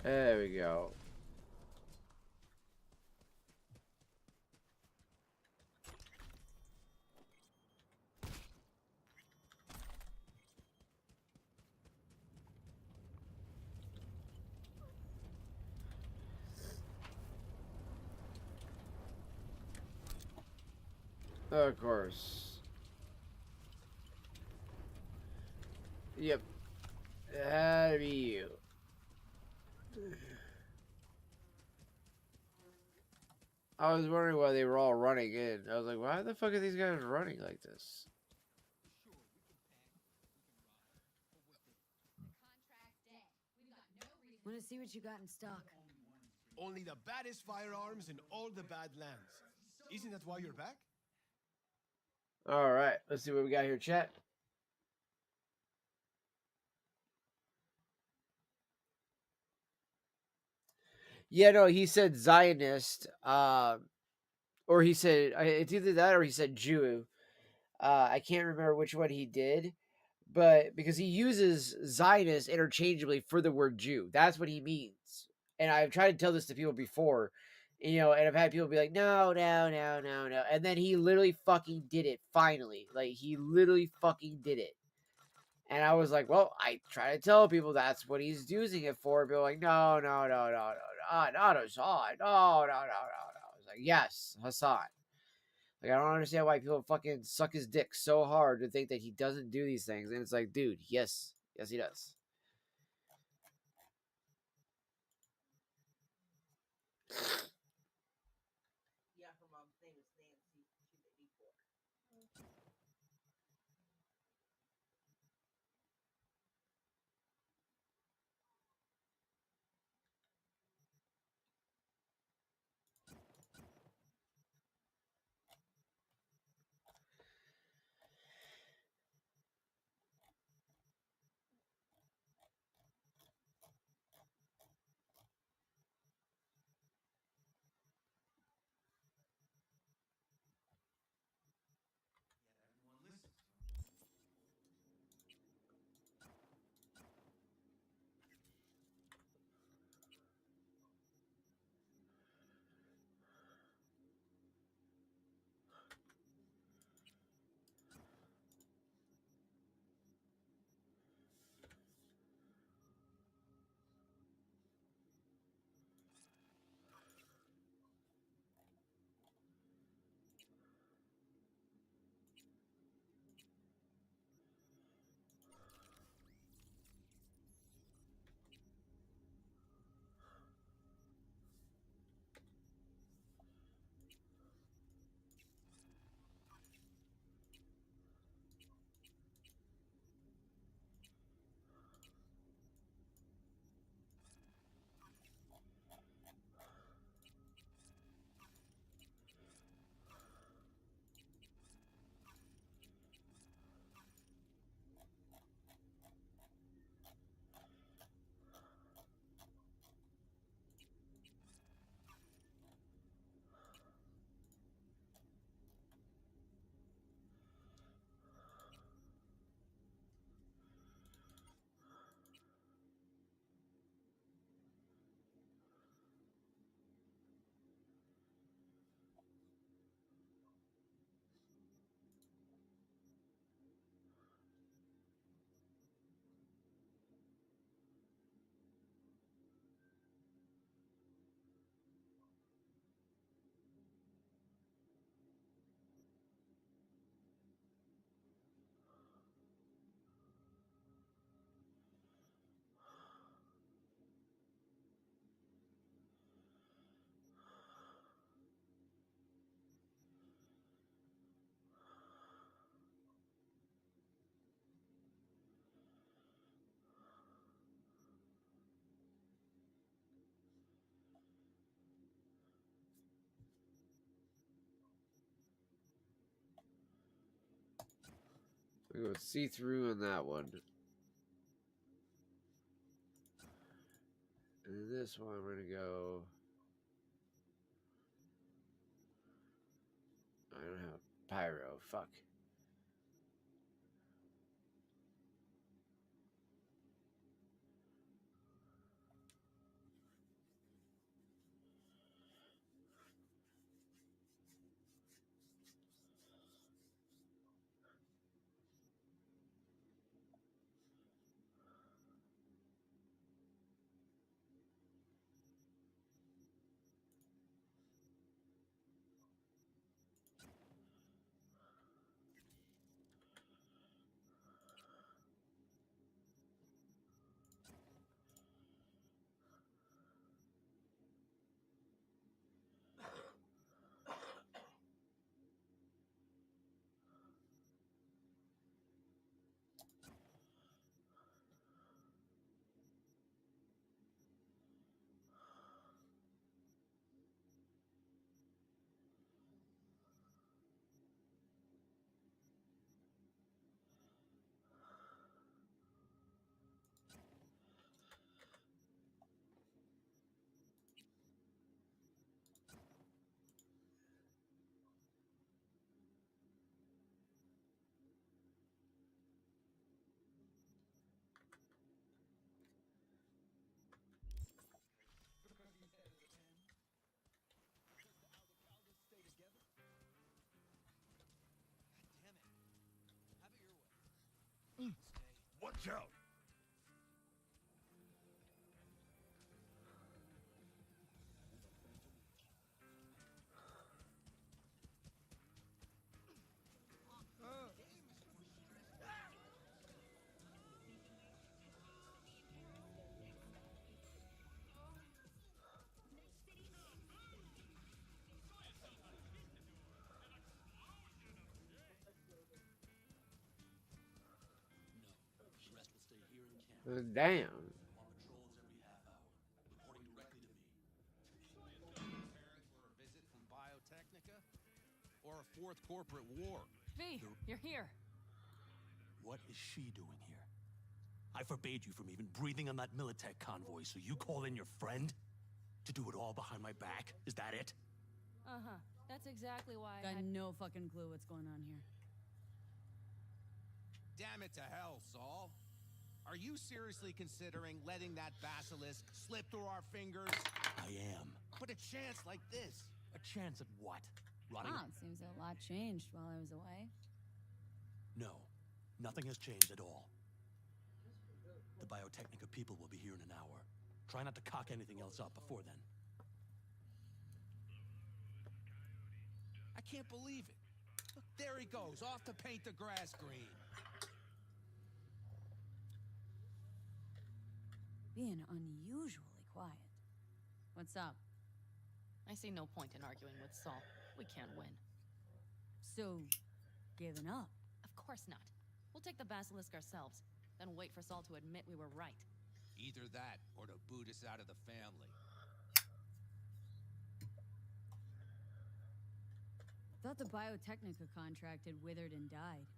There we go. Of course. Yep. It had to be you. I was wondering why they were all running in. I was like, why the fuck are these guys running like this? Want to see what you got in stock? Only the baddest firearms in all the Badlands. Isn't that why you're back? All right, let's see what we got here, chat. Yeah, no, he said Zionist, or he said it's either that or he said Jew. I can't remember which one he did, but because he uses Zionist interchangeably for the word Jew, that's what he means. And I've tried to tell this to people before, and I've had people be like, no, no, no, no, no, and then he literally fucking did it. Finally, like he literally fucking did it. And I was like, well, I try to tell people that's what he's using it for. People are like, no, no, no, no, no, not Hassan. No, no, no, no, no. I was like, yes, Hassan. Like, I don't understand why people fucking suck his dick so hard to think that he doesn't do these things. And it's like, dude, yes, he does. Yeah, her mom's name is Nancy. She's 84. We go see through on that one. And this one, we're gonna go. I don't have pyro. Fuck. Joe. Damn. For a visit from Biotechnica? Or a fourth corporate war? V, you're here. What is she doing here? I forbade you from even breathing on that Militech convoy, so you call in your friend? To do it all behind my back? Is that it? Uh-huh. That's exactly why I Got had... no fucking clue what's going on here. Damn it to hell, Saul. Are you seriously considering letting that basilisk slip through our fingers? I am. But a chance like this. A chance at what? Running? Wow, it seems a lot changed while I was away. No. Nothing has changed at all. The Biotechnica people will be here in an hour. Try not to cock anything else up before then. I can't believe it. Look, there he goes, off to paint the grass green. Being unusually quiet. What's up? I see no point in arguing with Saul. We can't win. So, giving up? Of course not. We'll take the basilisk ourselves, then wait for Saul to admit we were right. Either that, or to boot us out of the family. Thought the Biotechnica contract had withered and died.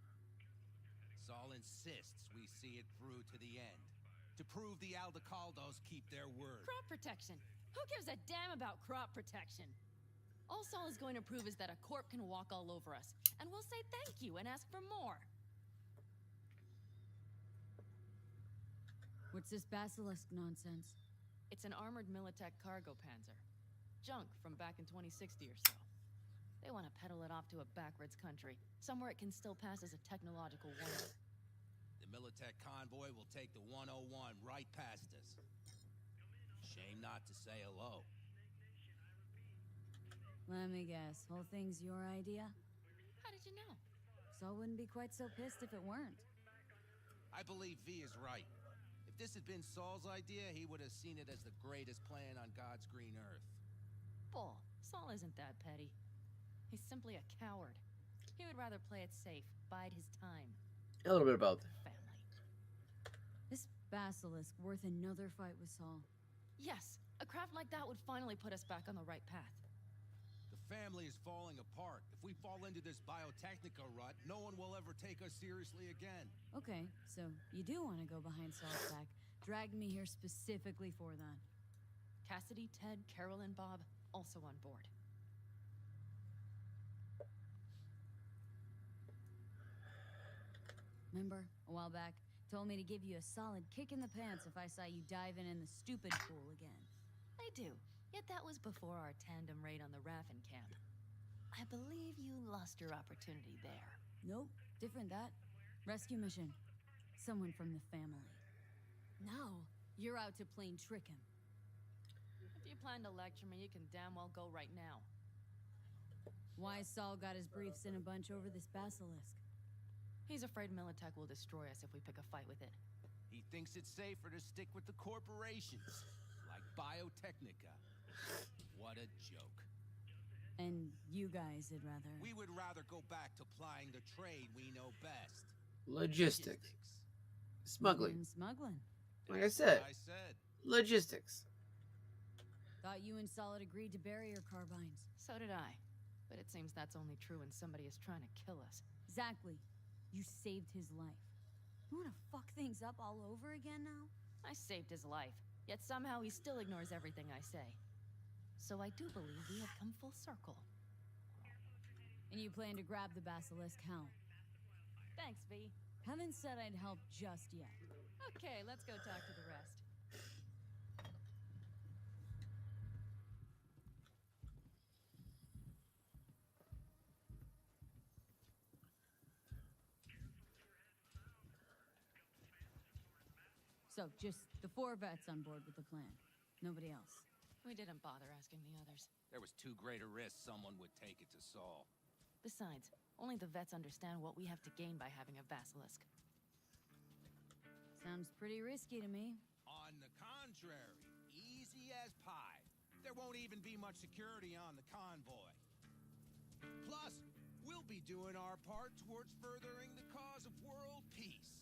Saul insists we see it through to the end. To prove the Aldecaldos keep their word. Crop protection! Who gives a damn about crop protection? All Saul is going to prove is that a corp can walk all over us, and we'll say thank you and ask for more. What's this basilisk nonsense? It's an armored Militech cargo panzer. Junk from back in 2060 or so. They want to peddle it off to a backwards country, somewhere it can still pass as a technological wonder. The Militech convoy will take the 101 right past us. Shame not to say hello. Let me guess, whole thing's your idea? How did you know? Saul wouldn't be quite so pissed if it weren't. I believe V is right. If this had been Saul's idea, he would have seen it as the greatest plan on God's green earth. Bull. Saul isn't that petty. He's simply a coward. He would rather play it safe, bide his time. A little bit about Family. This basilisk worth another fight with Saul. Yes, a craft like that would finally put us back on the right path. The family is falling apart. If we fall into this Biotechnica rut, no one will ever take us seriously again. Okay, so you do want to go behind Saul's back. Dragged me here specifically for that. Cassidy, Ted, Carol, and Bob also on board. Remember, a while back, told me to give you a solid kick in the pants if I saw you diving in the stupid pool again. I do. Yet that was before our tandem raid on the Raffen camp. I believe you lost your opportunity there. Nope, different that. Rescue mission. Someone from the family. Now, you're out to plain trick him. If you plan to lecture me, you can damn well go right now. Why Saul got his briefs in a bunch over this basilisk? He's afraid Militech will destroy us if we pick a fight with it. He thinks it's safer to stick with the corporations, like Biotechnica. What a joke. And you guys would rather... We would rather go back to plying the trade we know best. logistics. Smuggling. Smuggling. Like I said, logistics. Thought you and Solid agreed to barrier carbines. So did I. But it seems that's only true when somebody is trying to kill us. Exactly. You saved his life. You wanna fuck things up all over again now? I saved his life, yet somehow he still ignores everything I say. So I do believe we have come full circle. And you plan to grab the basilisk how? Thanks, V. Haven't said I'd help just yet. Okay, let's go talk to the rest. So, just the 4 vets on board with the plan. Nobody else. We didn't bother asking the others. There was too great a risk someone would take it to Saul. Besides, only the vets understand what we have to gain by having a basilisk. Sounds pretty risky to me. On the contrary, easy as pie. There won't even be much security on the convoy. Plus, we'll be doing our part towards furthering the cause of world peace.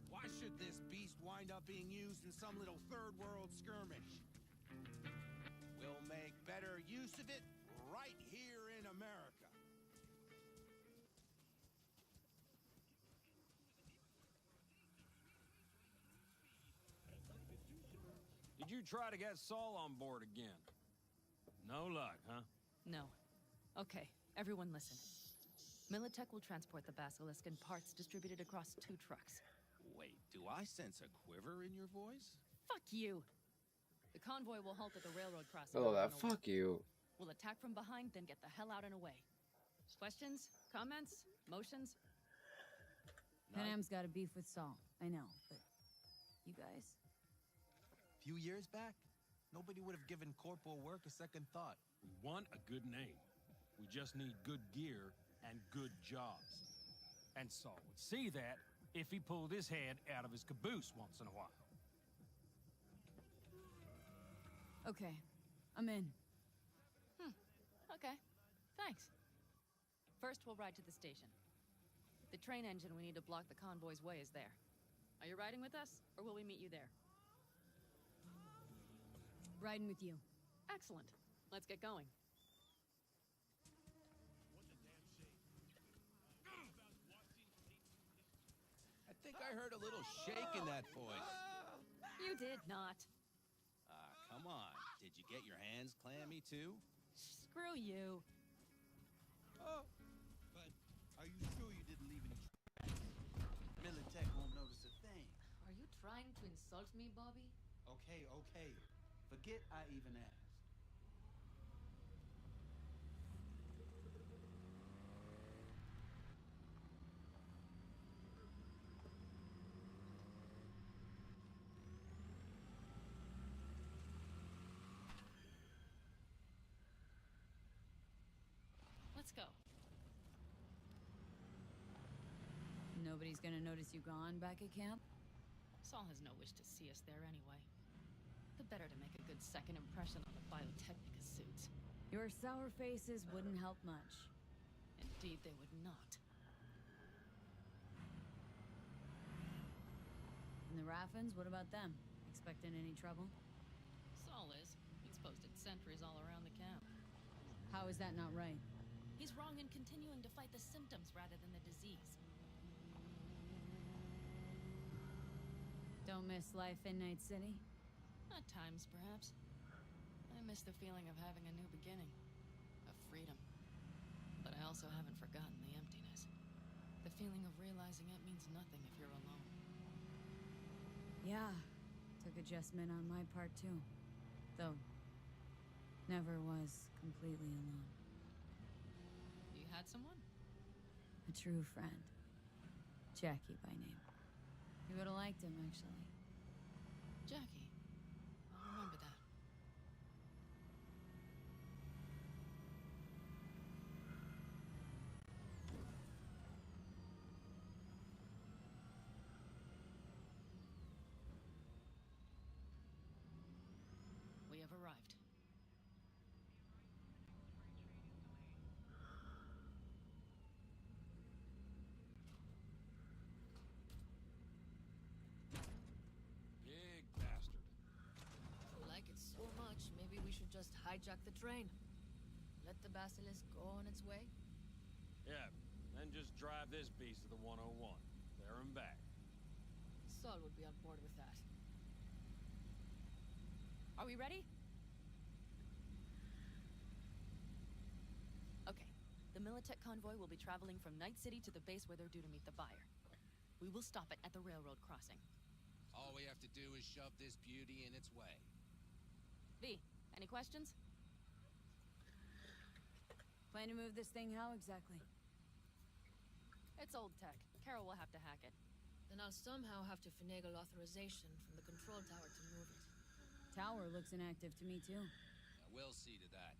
Why should this beast wind up being used in some little third world skirmish? We'll make better use of it right here in America. Did you try to get Saul on board again? No luck, huh? No. Okay, everyone listen. Militech will transport the basilisk in parts distributed across 2 trucks. Wait, do I sense a quiver in your voice? Fuck you! The convoy will halt at the railroad crossing. Oh, that on the fuck you. We'll attack from behind, then get the hell out and away. Questions? Comments? Motions? Panam's got a beef with Saul. I know, but you guys? Few years back, nobody would have given corporal work a second thought. We want a good name. We just need good gear and good jobs. And Saul would see that if he pulled his head out of his caboose once in a while. Okay, I'm in. Okay. Thanks. First, we'll ride to the station. The train engine we need to block the convoy's way is there. Are you riding with us, or will we meet you there? Riding with you. Excellent. Let's get going. I think I heard a little shake in that voice. You did not. Come on. Did you get your hands clammy too? Screw you. Oh, but are you sure you didn't leave any tracks? Militech won't notice a thing. Are you trying to insult me, Bobby? Okay, okay. Forget I even asked. Let's go. Nobody's gonna notice you gone back at camp? Saul has no wish to see us there anyway. The better to make a good second impression on the Biotechnica suits. Your sour faces wouldn't help much. Indeed, they would not. And the Raffins, what about them? Expecting any trouble? Saul is. He's posted sentries all around the camp. How is that not right? He's wrong in continuing to fight the symptoms rather than the disease. Don't miss life in Night City? At times, perhaps. I miss the feeling of having a new beginning. Of freedom. But I also haven't forgotten the emptiness. The feeling of realizing it means nothing if you're alone. Yeah. Took adjustment on my part, too. Though, never was completely alone. You had someone? A true friend. Jackie by name. You would've liked him, actually. Jackie. I'll remember that. We have arrived. Big bastard. If you like it so much, maybe we should just hijack the train. Let the basilisk go on its way. Yeah, then just drive this beast to the 101. There and back. Saul would be on board with that. Are we ready? Okay. The Militech convoy will be traveling from Night City to the base where they're due to meet the buyer. We will stop it at the railroad crossing. All we have to do is shove this beauty in its way. V, any questions? Plan to move this thing how exactly? It's old tech. Carol will have to hack it. then I'll somehow have to finagle authorization from the control tower to move it. Tower looks inactive to me, too. Yeah, we'll see to that.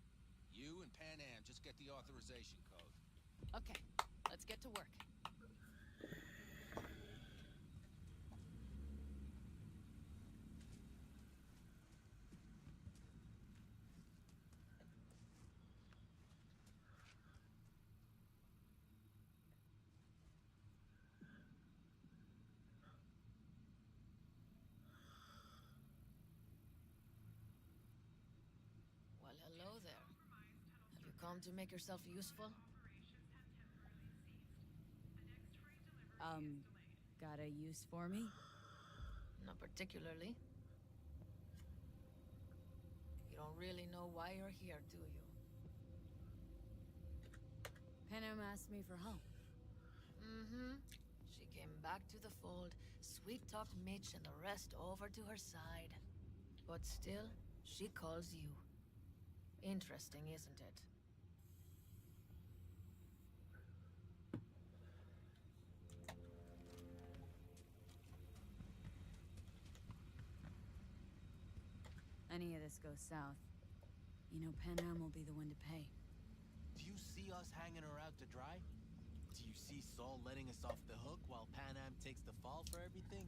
You and Pan Am just get the authorization code. Okay, let's get to work. Well, hello there. Have you come to make yourself useful? Got a use for me? Not particularly. You don't really know why you're here, do you? Panam asked me for help. Mm-hmm. She came back to the fold, sweet-talked Mitch and the rest over to her side. But still, she calls you. Interesting, isn't it? Any of this goes south, you know Panam will be the one to pay. Do you see us hanging her out to dry? Do you see Saul letting us off the hook while Pan Am takes the fall for everything?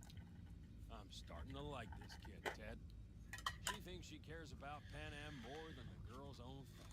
I'm starting to like this kid, Ted. She thinks she cares about Pan Am more than the girl's own family.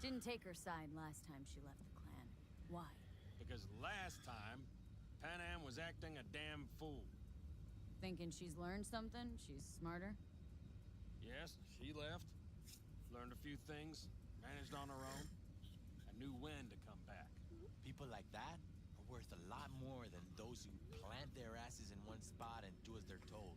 Didn't take her side last time she left the clan. Why? Because last time, Pan Am was acting a damn fool. Thinking she's learned something? She's smarter? Yes, she left, learned a few things, managed on her own, and knew when to come back. People like that are worth a lot more than those who plant their asses in one spot and do as they're told.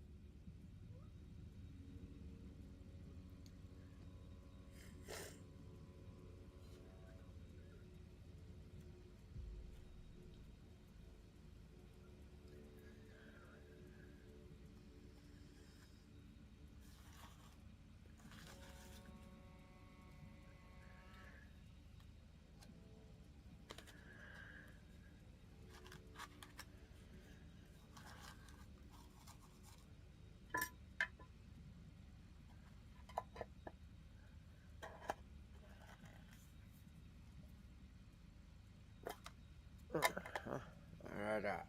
Alright.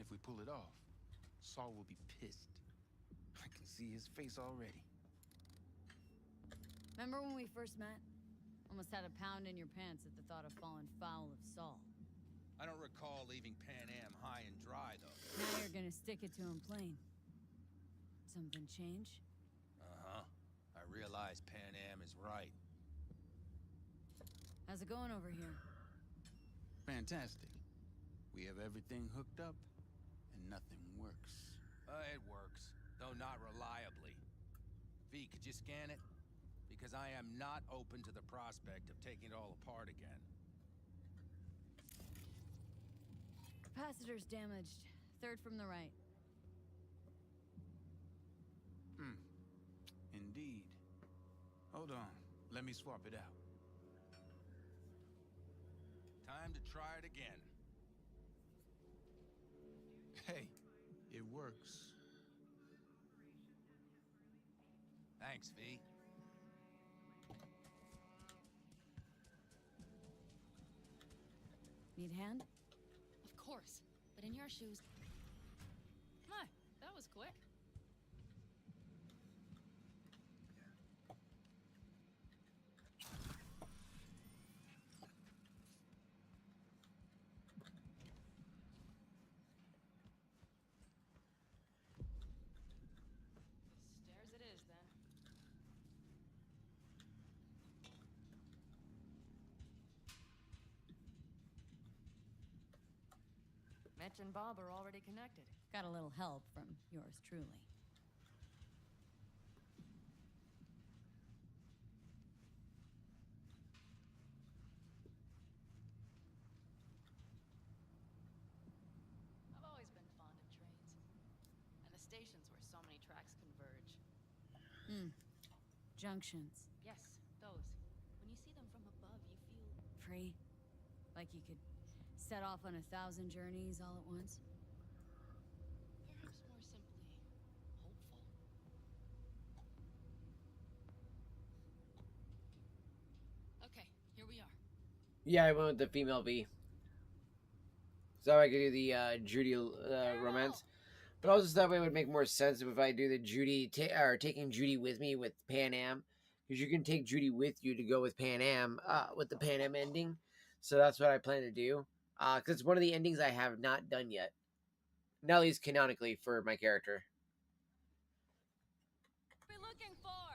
if we pull it off, Saul will be pissed. I can see his face already. Remember when we first met? Almost had a pound in your pants at the thought of falling foul of Saul. I don't recall leaving Pan Am high and dry, though. Now you're gonna stick it to him plain. Something change? Uh-huh. I realize Pan Am is right. How's it going over here? Fantastic. We have everything hooked up, and nothing works. It works, though not reliably. V, could you scan it? Because I am not open to the prospect of taking it all apart again. Capacitor's damaged. Third from the right. Indeed. Hold on. Let me swap it out. Time to try it again. Hey, it works. Thanks, V. Need hand? Of course. But in your shoes... Hi, that was quick. Stairs it is, then. Mitch and Bob are already connected. Got a little help from yours truly. I've always been fond of trains. And the stations where so many tracks converge. Junctions. Yes, those. When you see them from above, you feel... Free. Like you could set off on 1,000 journeys all at once. Perhaps more simply, hopeful. Okay, here we are. Yeah, I went with the female V. So I could do the Judy romance. But also that way it would make more sense if I do the Judy, or taking Judy with me with Pan Am. Because you can take Judy with you to go with Pan Am, with the Pan Am ending. So that's what I plan to do. Because it's one of the endings I have not done yet. Not at least canonically for my character. What are we looking for?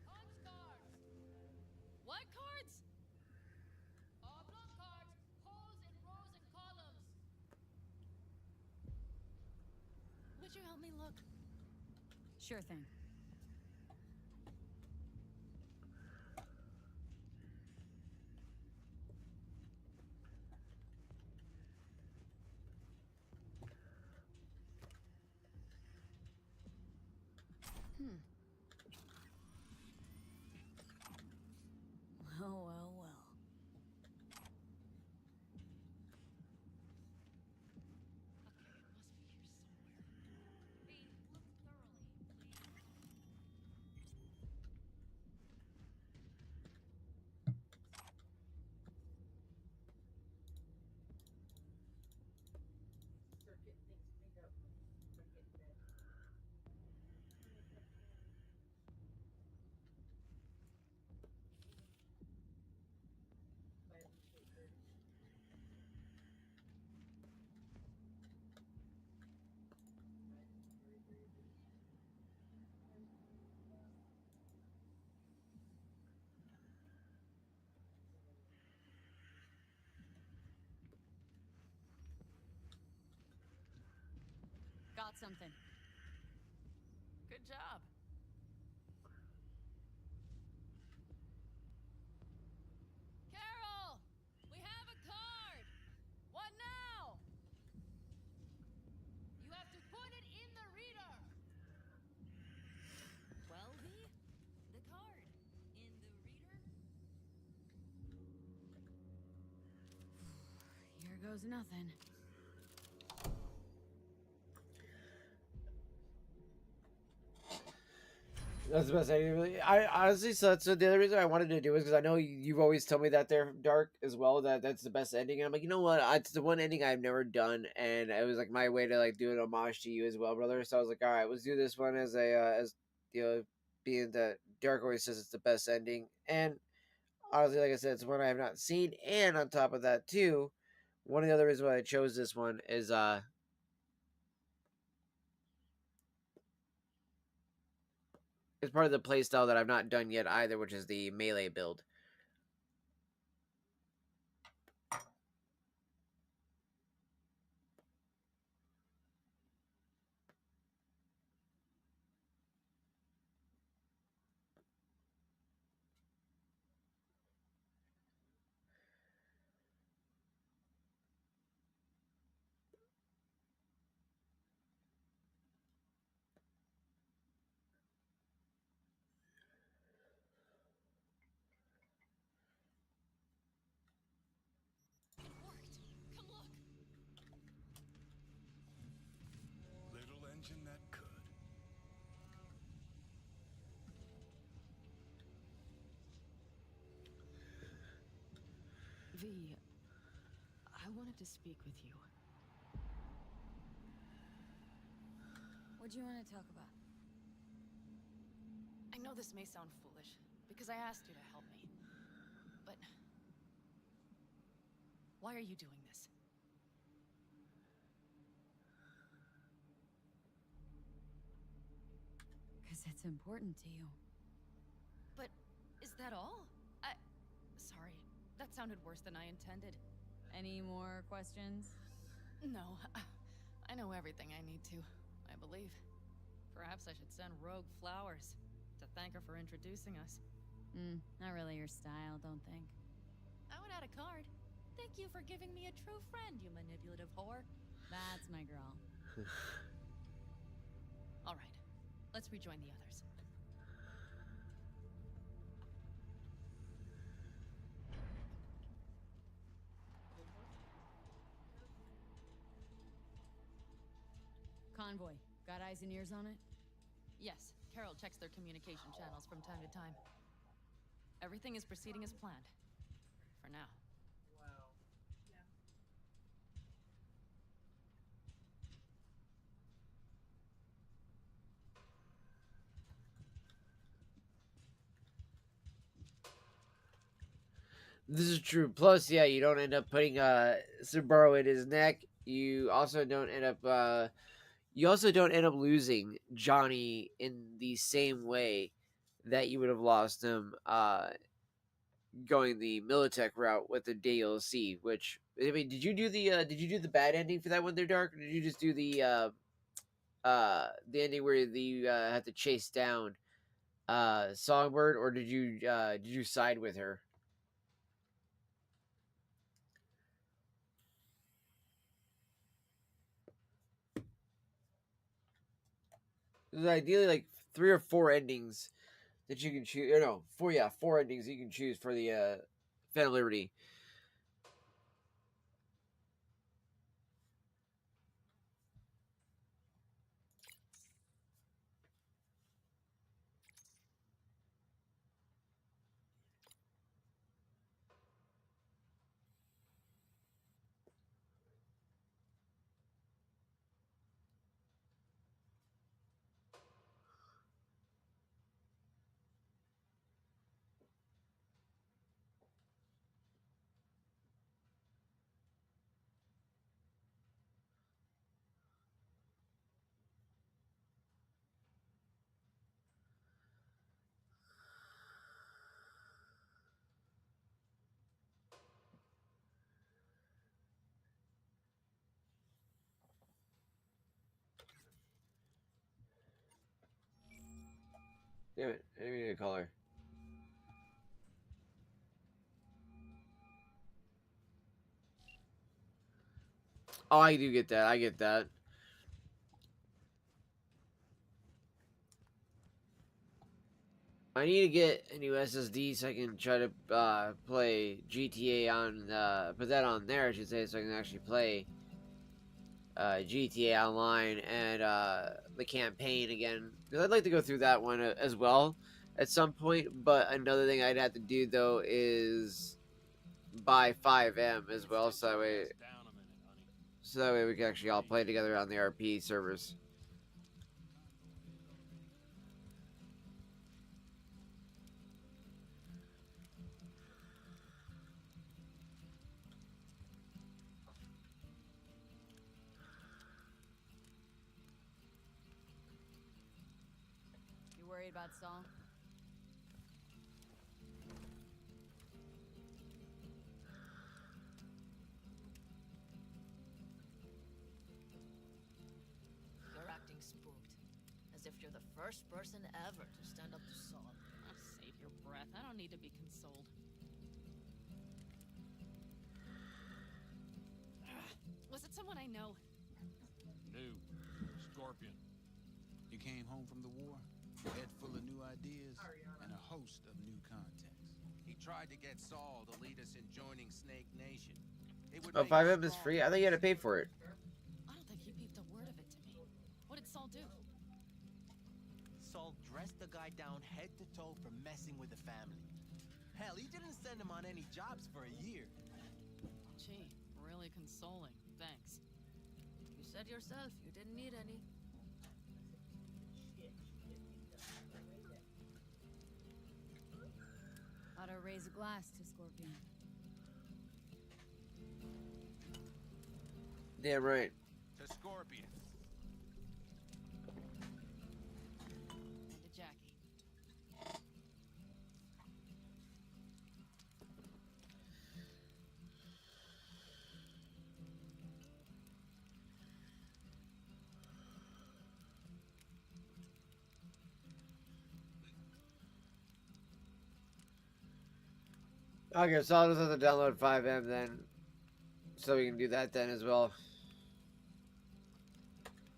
Punch cards. What cards? Oblong cards. Holes in rows and columns. Would you help me look? Sure thing. Well, well, well. Okay, it must be here somewhere. V, look thoroughly, Circuit things made up. Forget that. Got something. Good job. Carol! We have a card! What now? You have to put it in the reader! Well, V? The card. In the reader? Here goes nothing. That's the best ending. Really. I honestly, so the other reason I wanted to do is because I know you've always told me that they're dark as well. That's the best ending, and I'm like, you know what? It's the one ending I've never done, and it was like my way to like do an homage to you as well, brother. So I was like, all right, let's do this one as a as you know, being that Dark always says it's the best ending, and honestly, like I said, it's one I have not seen, and on top of that too, one of the other reasons why I chose this one is it's part of the playstyle that I've not done yet either, which is the melee build. Little engine that could. V, I wanted to speak with you. What do you want to talk about? I know this may sound foolish, because I asked you to help me. But... why are you doing this? Because it's important to you. But is that all? Sorry, that sounded worse than I intended. Any more questions? No, I know everything I need to, I believe. Perhaps I should send Rogue flowers to thank her for introducing us. Not really your style, don't think. I would add a card. Thank you for giving me a true friend, you manipulative whore. That's my girl. All right, let's rejoin the others. Convoy. Got eyes and ears on it? Yes, Carol checks their communication channels from time to time. Everything is proceeding as planned. For now. Wow. Yeah. This is true. Plus, yeah, you don't end up putting Subaru in his neck. You also don't end up losing Johnny in the same way that you would have lost him going the Militech route with the DLC. Which, I mean, did you do the bad ending for that one there, Dark? Or did you just do the ending where you had to chase down Songbird, or did you side with her? There's ideally like 3 or 4 endings that you can choose. Or no, 4 endings you can choose for the Phantom Liberty. Damn it, I didn't mean to call her. Oh, I do get that. I get that. I need to get a new SSD so I can try to play GTA on, put that on there, I should say, so I can actually play GTA Online and the campaign again, because I'd like to go through that one as well at some point. But another thing I'd have to do though is buy 5M as well, so that way we can actually all play together on the RP servers. You worried about Saul? You're acting spooked. As if you're the first person ever to stand up to Saul. Oh, save your breath. I don't need to be consoled. Was it someone I know? No. Scorpion. You came home from the war, head full of new ideas, and a host of new contacts. He tried to get Saul to lead us in joining Snake Nation. It would Oh, make 5M us is free? I thought you had to pay for it. I don't think he peeped a word of it to me. What did Saul do? Saul dressed the guy down head to toe for messing with the family. Hell, he didn't send him on any jobs for a year. Gee, really consoling. Thanks. You said yourself you didn't need any. Ought to raise a glass to Scorpion. Damn right. To Scorpion. To Jackie. Okay, so I'll just have to download 5M then, so we can do that then as well.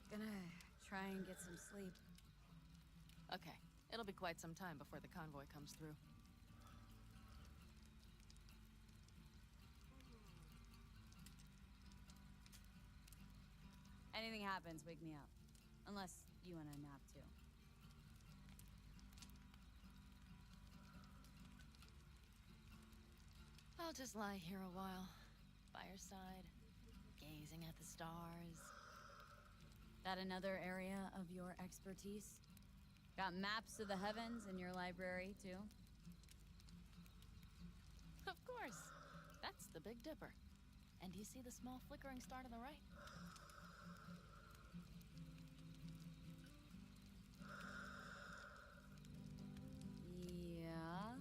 Gonna try and get some sleep. Okay, it'll be quite some time before the convoy comes through. Anything happens, wake me up. Unless you want a nap too. I'll just lie here a while, by your side, gazing at the stars. That another area of your expertise? Got maps of the heavens in your library too? Of course. That's the Big Dipper. And do you see the small flickering star to the right? Yeah.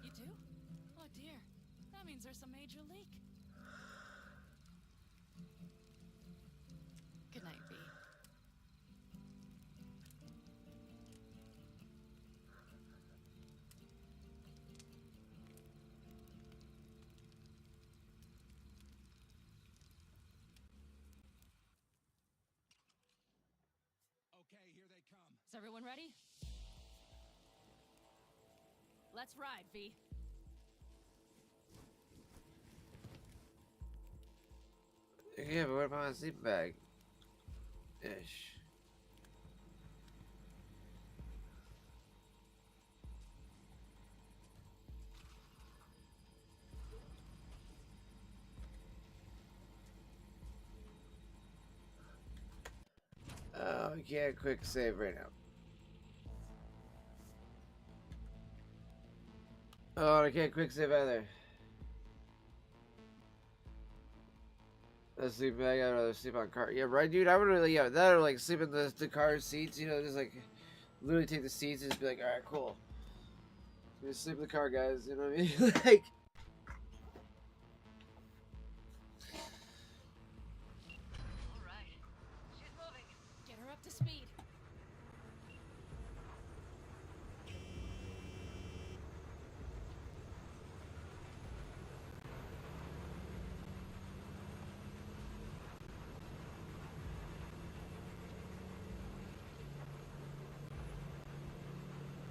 You do? Oh dear. That means there's a major leak. Good night, V. Okay, here they come. Is everyone ready? Let's ride, V. Yeah, but what about my sleep bag? Ish. Oh, I can't quick save right now. Oh, I can't quick save either. Let's sleep bag. I'd rather sleep on car. Yeah, right, dude. I would really, yeah, that or like sleep in the car seats. You know, just like literally take the seats and just be like, all right, cool. Just sleep in the car, guys. You know what I mean? Like. Alright. She's moving. Get her up to speed.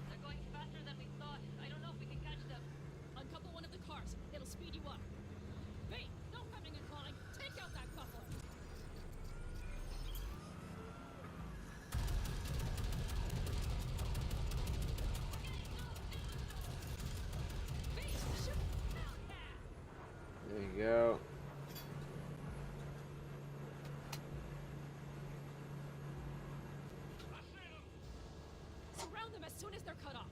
They're going faster than we thought. I don't know if we can catch them. Uncouple one of the we go. Surround them as soon as they're cut off.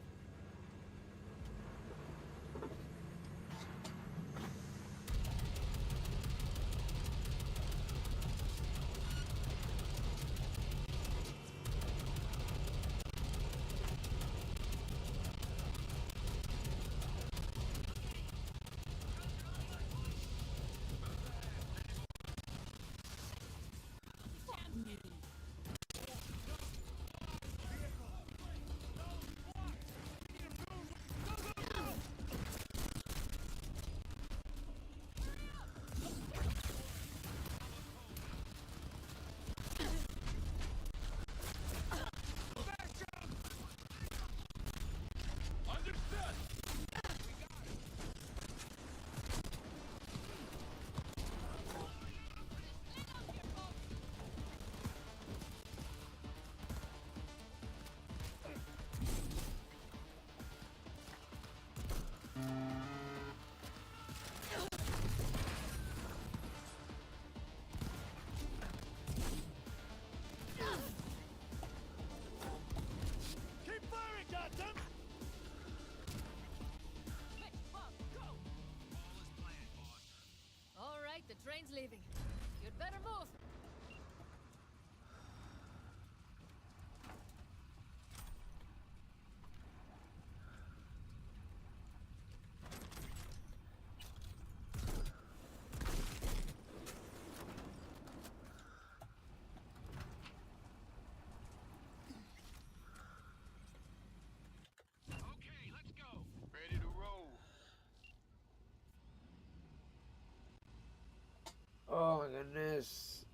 The train's leaving. You'd better move. Okay, let's go. Ready to roll. Oh my goodness.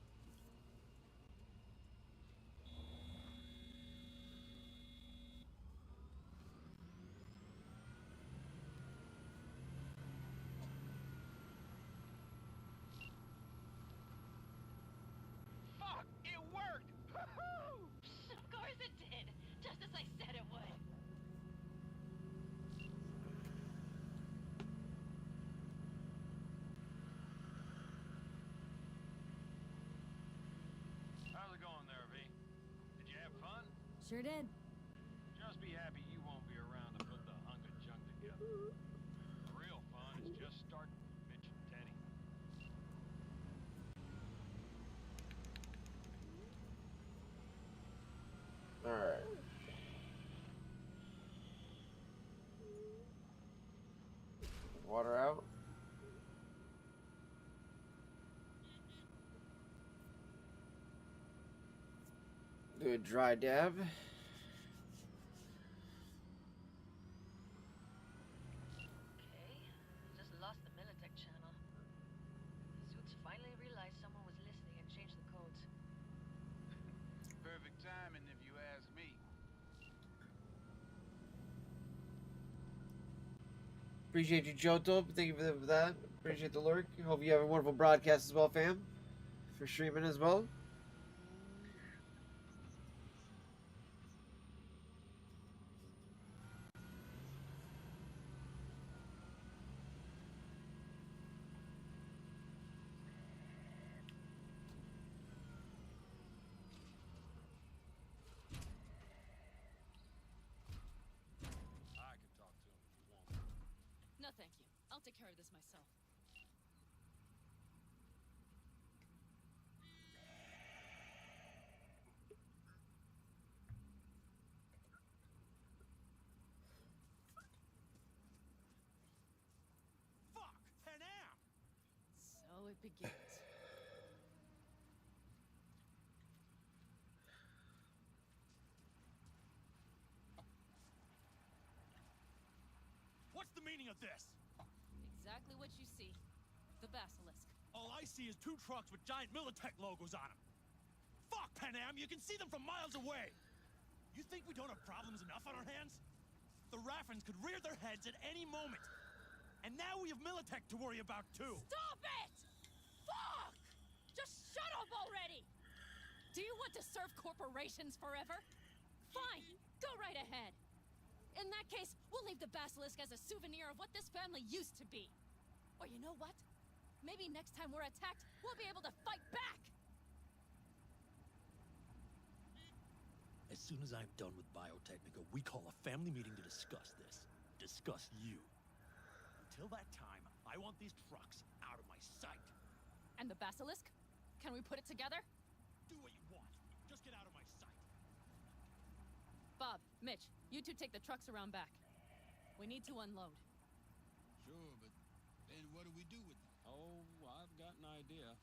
Fuck, it worked. Woohoo! Of course it did, just as I said it would. How's it going there, V? Did you have fun? Sure did. Just be happy you won't be around to put the hunk of junk together. The real fun is just starting with Mitch and Teddy. Alright. Water out. Do a dry dab. Okay. Just lost the Militech channel. Suits finally realized someone was listening and changed the codes. Perfect timing, if you ask me. Appreciate you, Johto. Thank you for that. Appreciate the lurk. Hope you have a wonderful broadcast as well, fam. For streaming as well. I can talk to him if you want. No, thank you. I'll take care of this myself. Fuck, Panam! So it begins. What's the meaning of this? Exactly what you see. The basilisk. All I see is 2 trucks with giant Militech logos on them. Fuck, Panam, you can see them from miles away. You think we don't have problems enough on our hands? The Raffens could rear their heads at any moment. And now we have Militech to worry about too. Stop it! Fuck! Just shut up already! Do you want to serve corporations forever? Fine, go right ahead. In that case, we'll leave the basilisk as a souvenir of what this family used to be. Or you know what? Maybe next time we're attacked, we'll be able to fight back! As soon as I'm done with Biotechnica, we call a family meeting to discuss this. Discuss you. Until that time, I want these trucks out of my sight. And the basilisk? Can we put it together? Do what you want. Just get out of my sight. Bob, Mitch, you two take the trucks around back. We need to unload. Sure, but then what do we do with them? Oh, I've got an idea.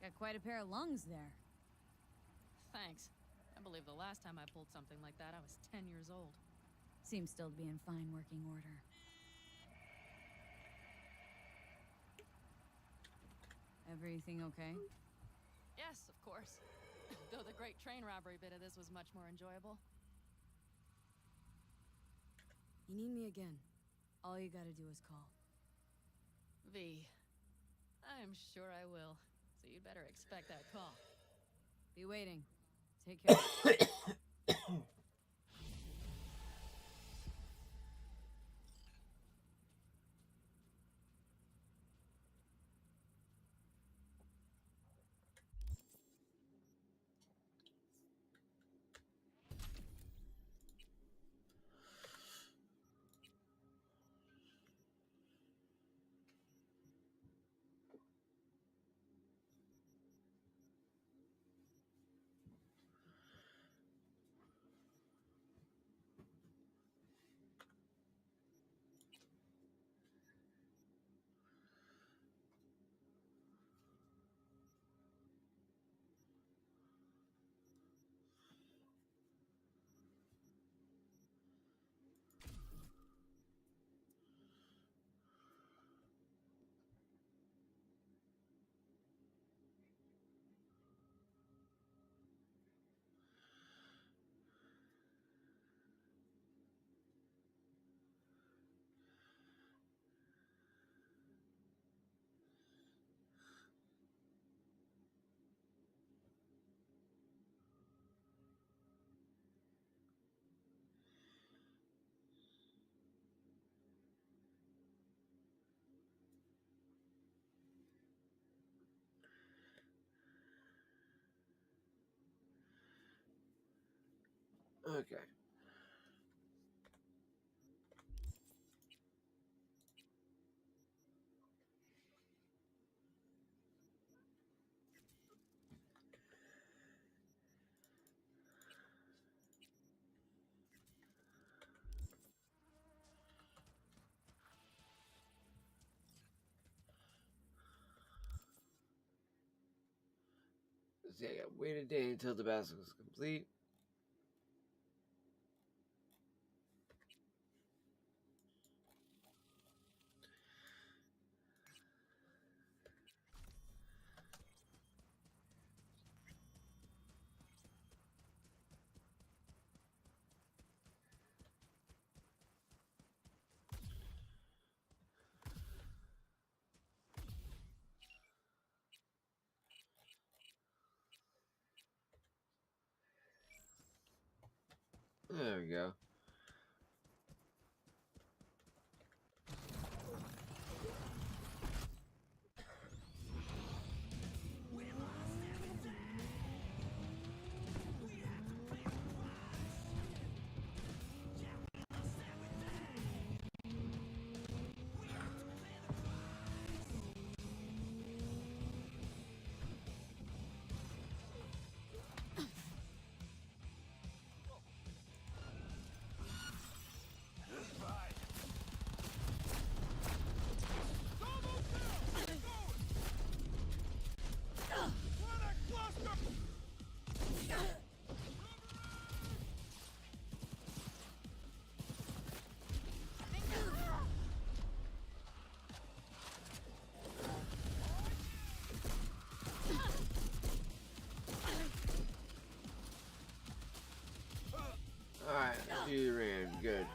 Got quite a pair of lungs there. Thanks. I believe the last time I pulled something like that, I was 10 years old. Seems still to be in fine working order. Everything okay? Yes, of course. Though the great train robbery bit of this was much more enjoyable. You need me again. All you gotta do is call. V. I'm sure I will. So you'd better expect that call. Be waiting. Take care. Okay. See, I got wait a day until the basilisk is complete. There we go. Alright, you ran good.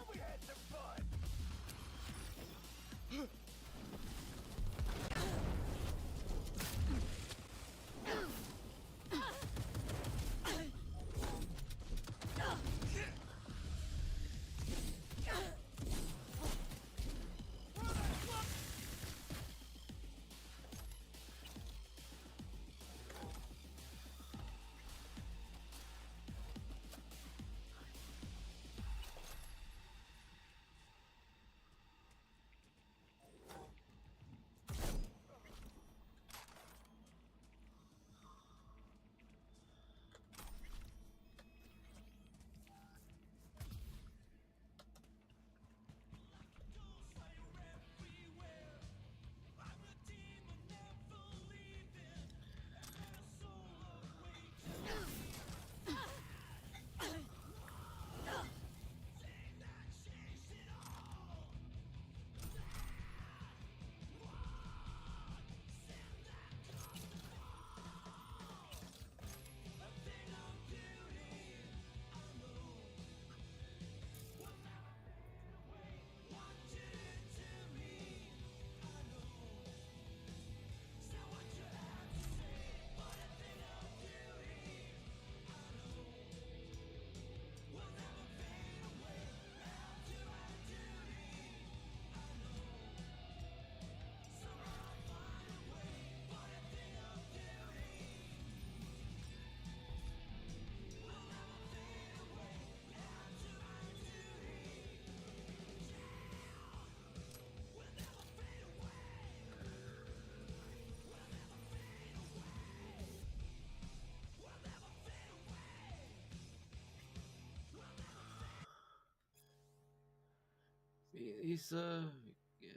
He's yeah,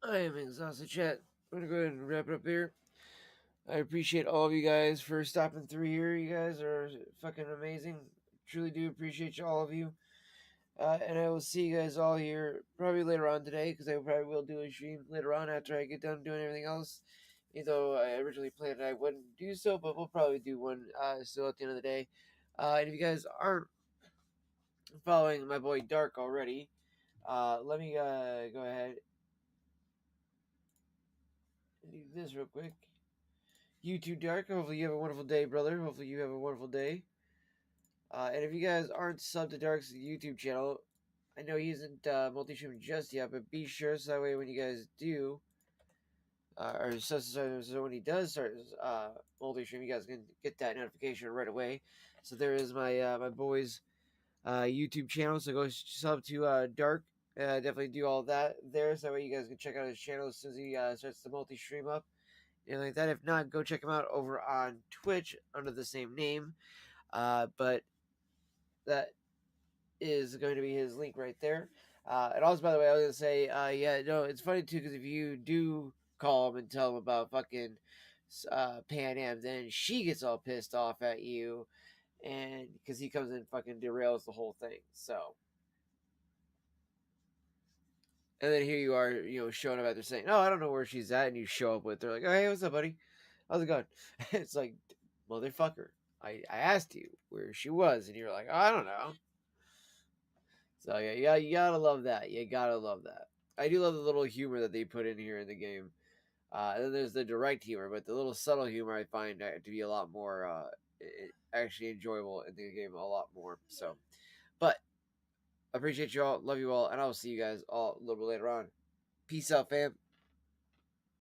I am exhausted, chat. I'm gonna go ahead and wrap it up here. I appreciate all of you guys for stopping through here. You guys are fucking amazing. Truly do appreciate all of you. And I will see you guys all here probably later on today, because I probably will do a stream later on after I get done doing everything else. Even though I originally planned I wouldn't do so, but we'll probably do one still at the end of the day. And if you guys aren't following my boy Dark already, let me go ahead and do this real quick. You too, Dark. Hopefully you have a wonderful day, brother. Hopefully you have a wonderful day. And if you guys aren't subbed to Dark's YouTube channel, I know he isn't multi-streaming just yet, but be sure so that way when you guys do, so when he does start multi-stream, you guys can get that notification right away. So there is my my boy's YouTube channel. So go sub to Dark. Definitely do all that there, so that way you guys can check out his channel as soon as he starts the multi-stream up. And like that. If not, go check him out over on Twitch under the same name. But that is going to be his link right there. And also, by the way, I was going to say, yeah, no, it's funny too, because if you do call him and tell him about fucking Pan Am, then she gets all pissed off at you, and because he comes in and fucking derails the whole thing. So, and then here you are, you know, showing up at there saying, "No, I don't know where she's at," and you show up with her like, "Oh, hey, what's up, buddy? How's it going?" It's like, motherfucker, I asked you where she was, and you're like, oh, "I don't know." So yeah, you gotta love that. You gotta love that. I do love the little humor that they put in here in the game. And then there's the direct humor, but the little subtle humor I find to be a lot more actually enjoyable in the game a lot more. So, but I appreciate you all, love you all, and I will see you guys all a little bit later on. Peace out, fam.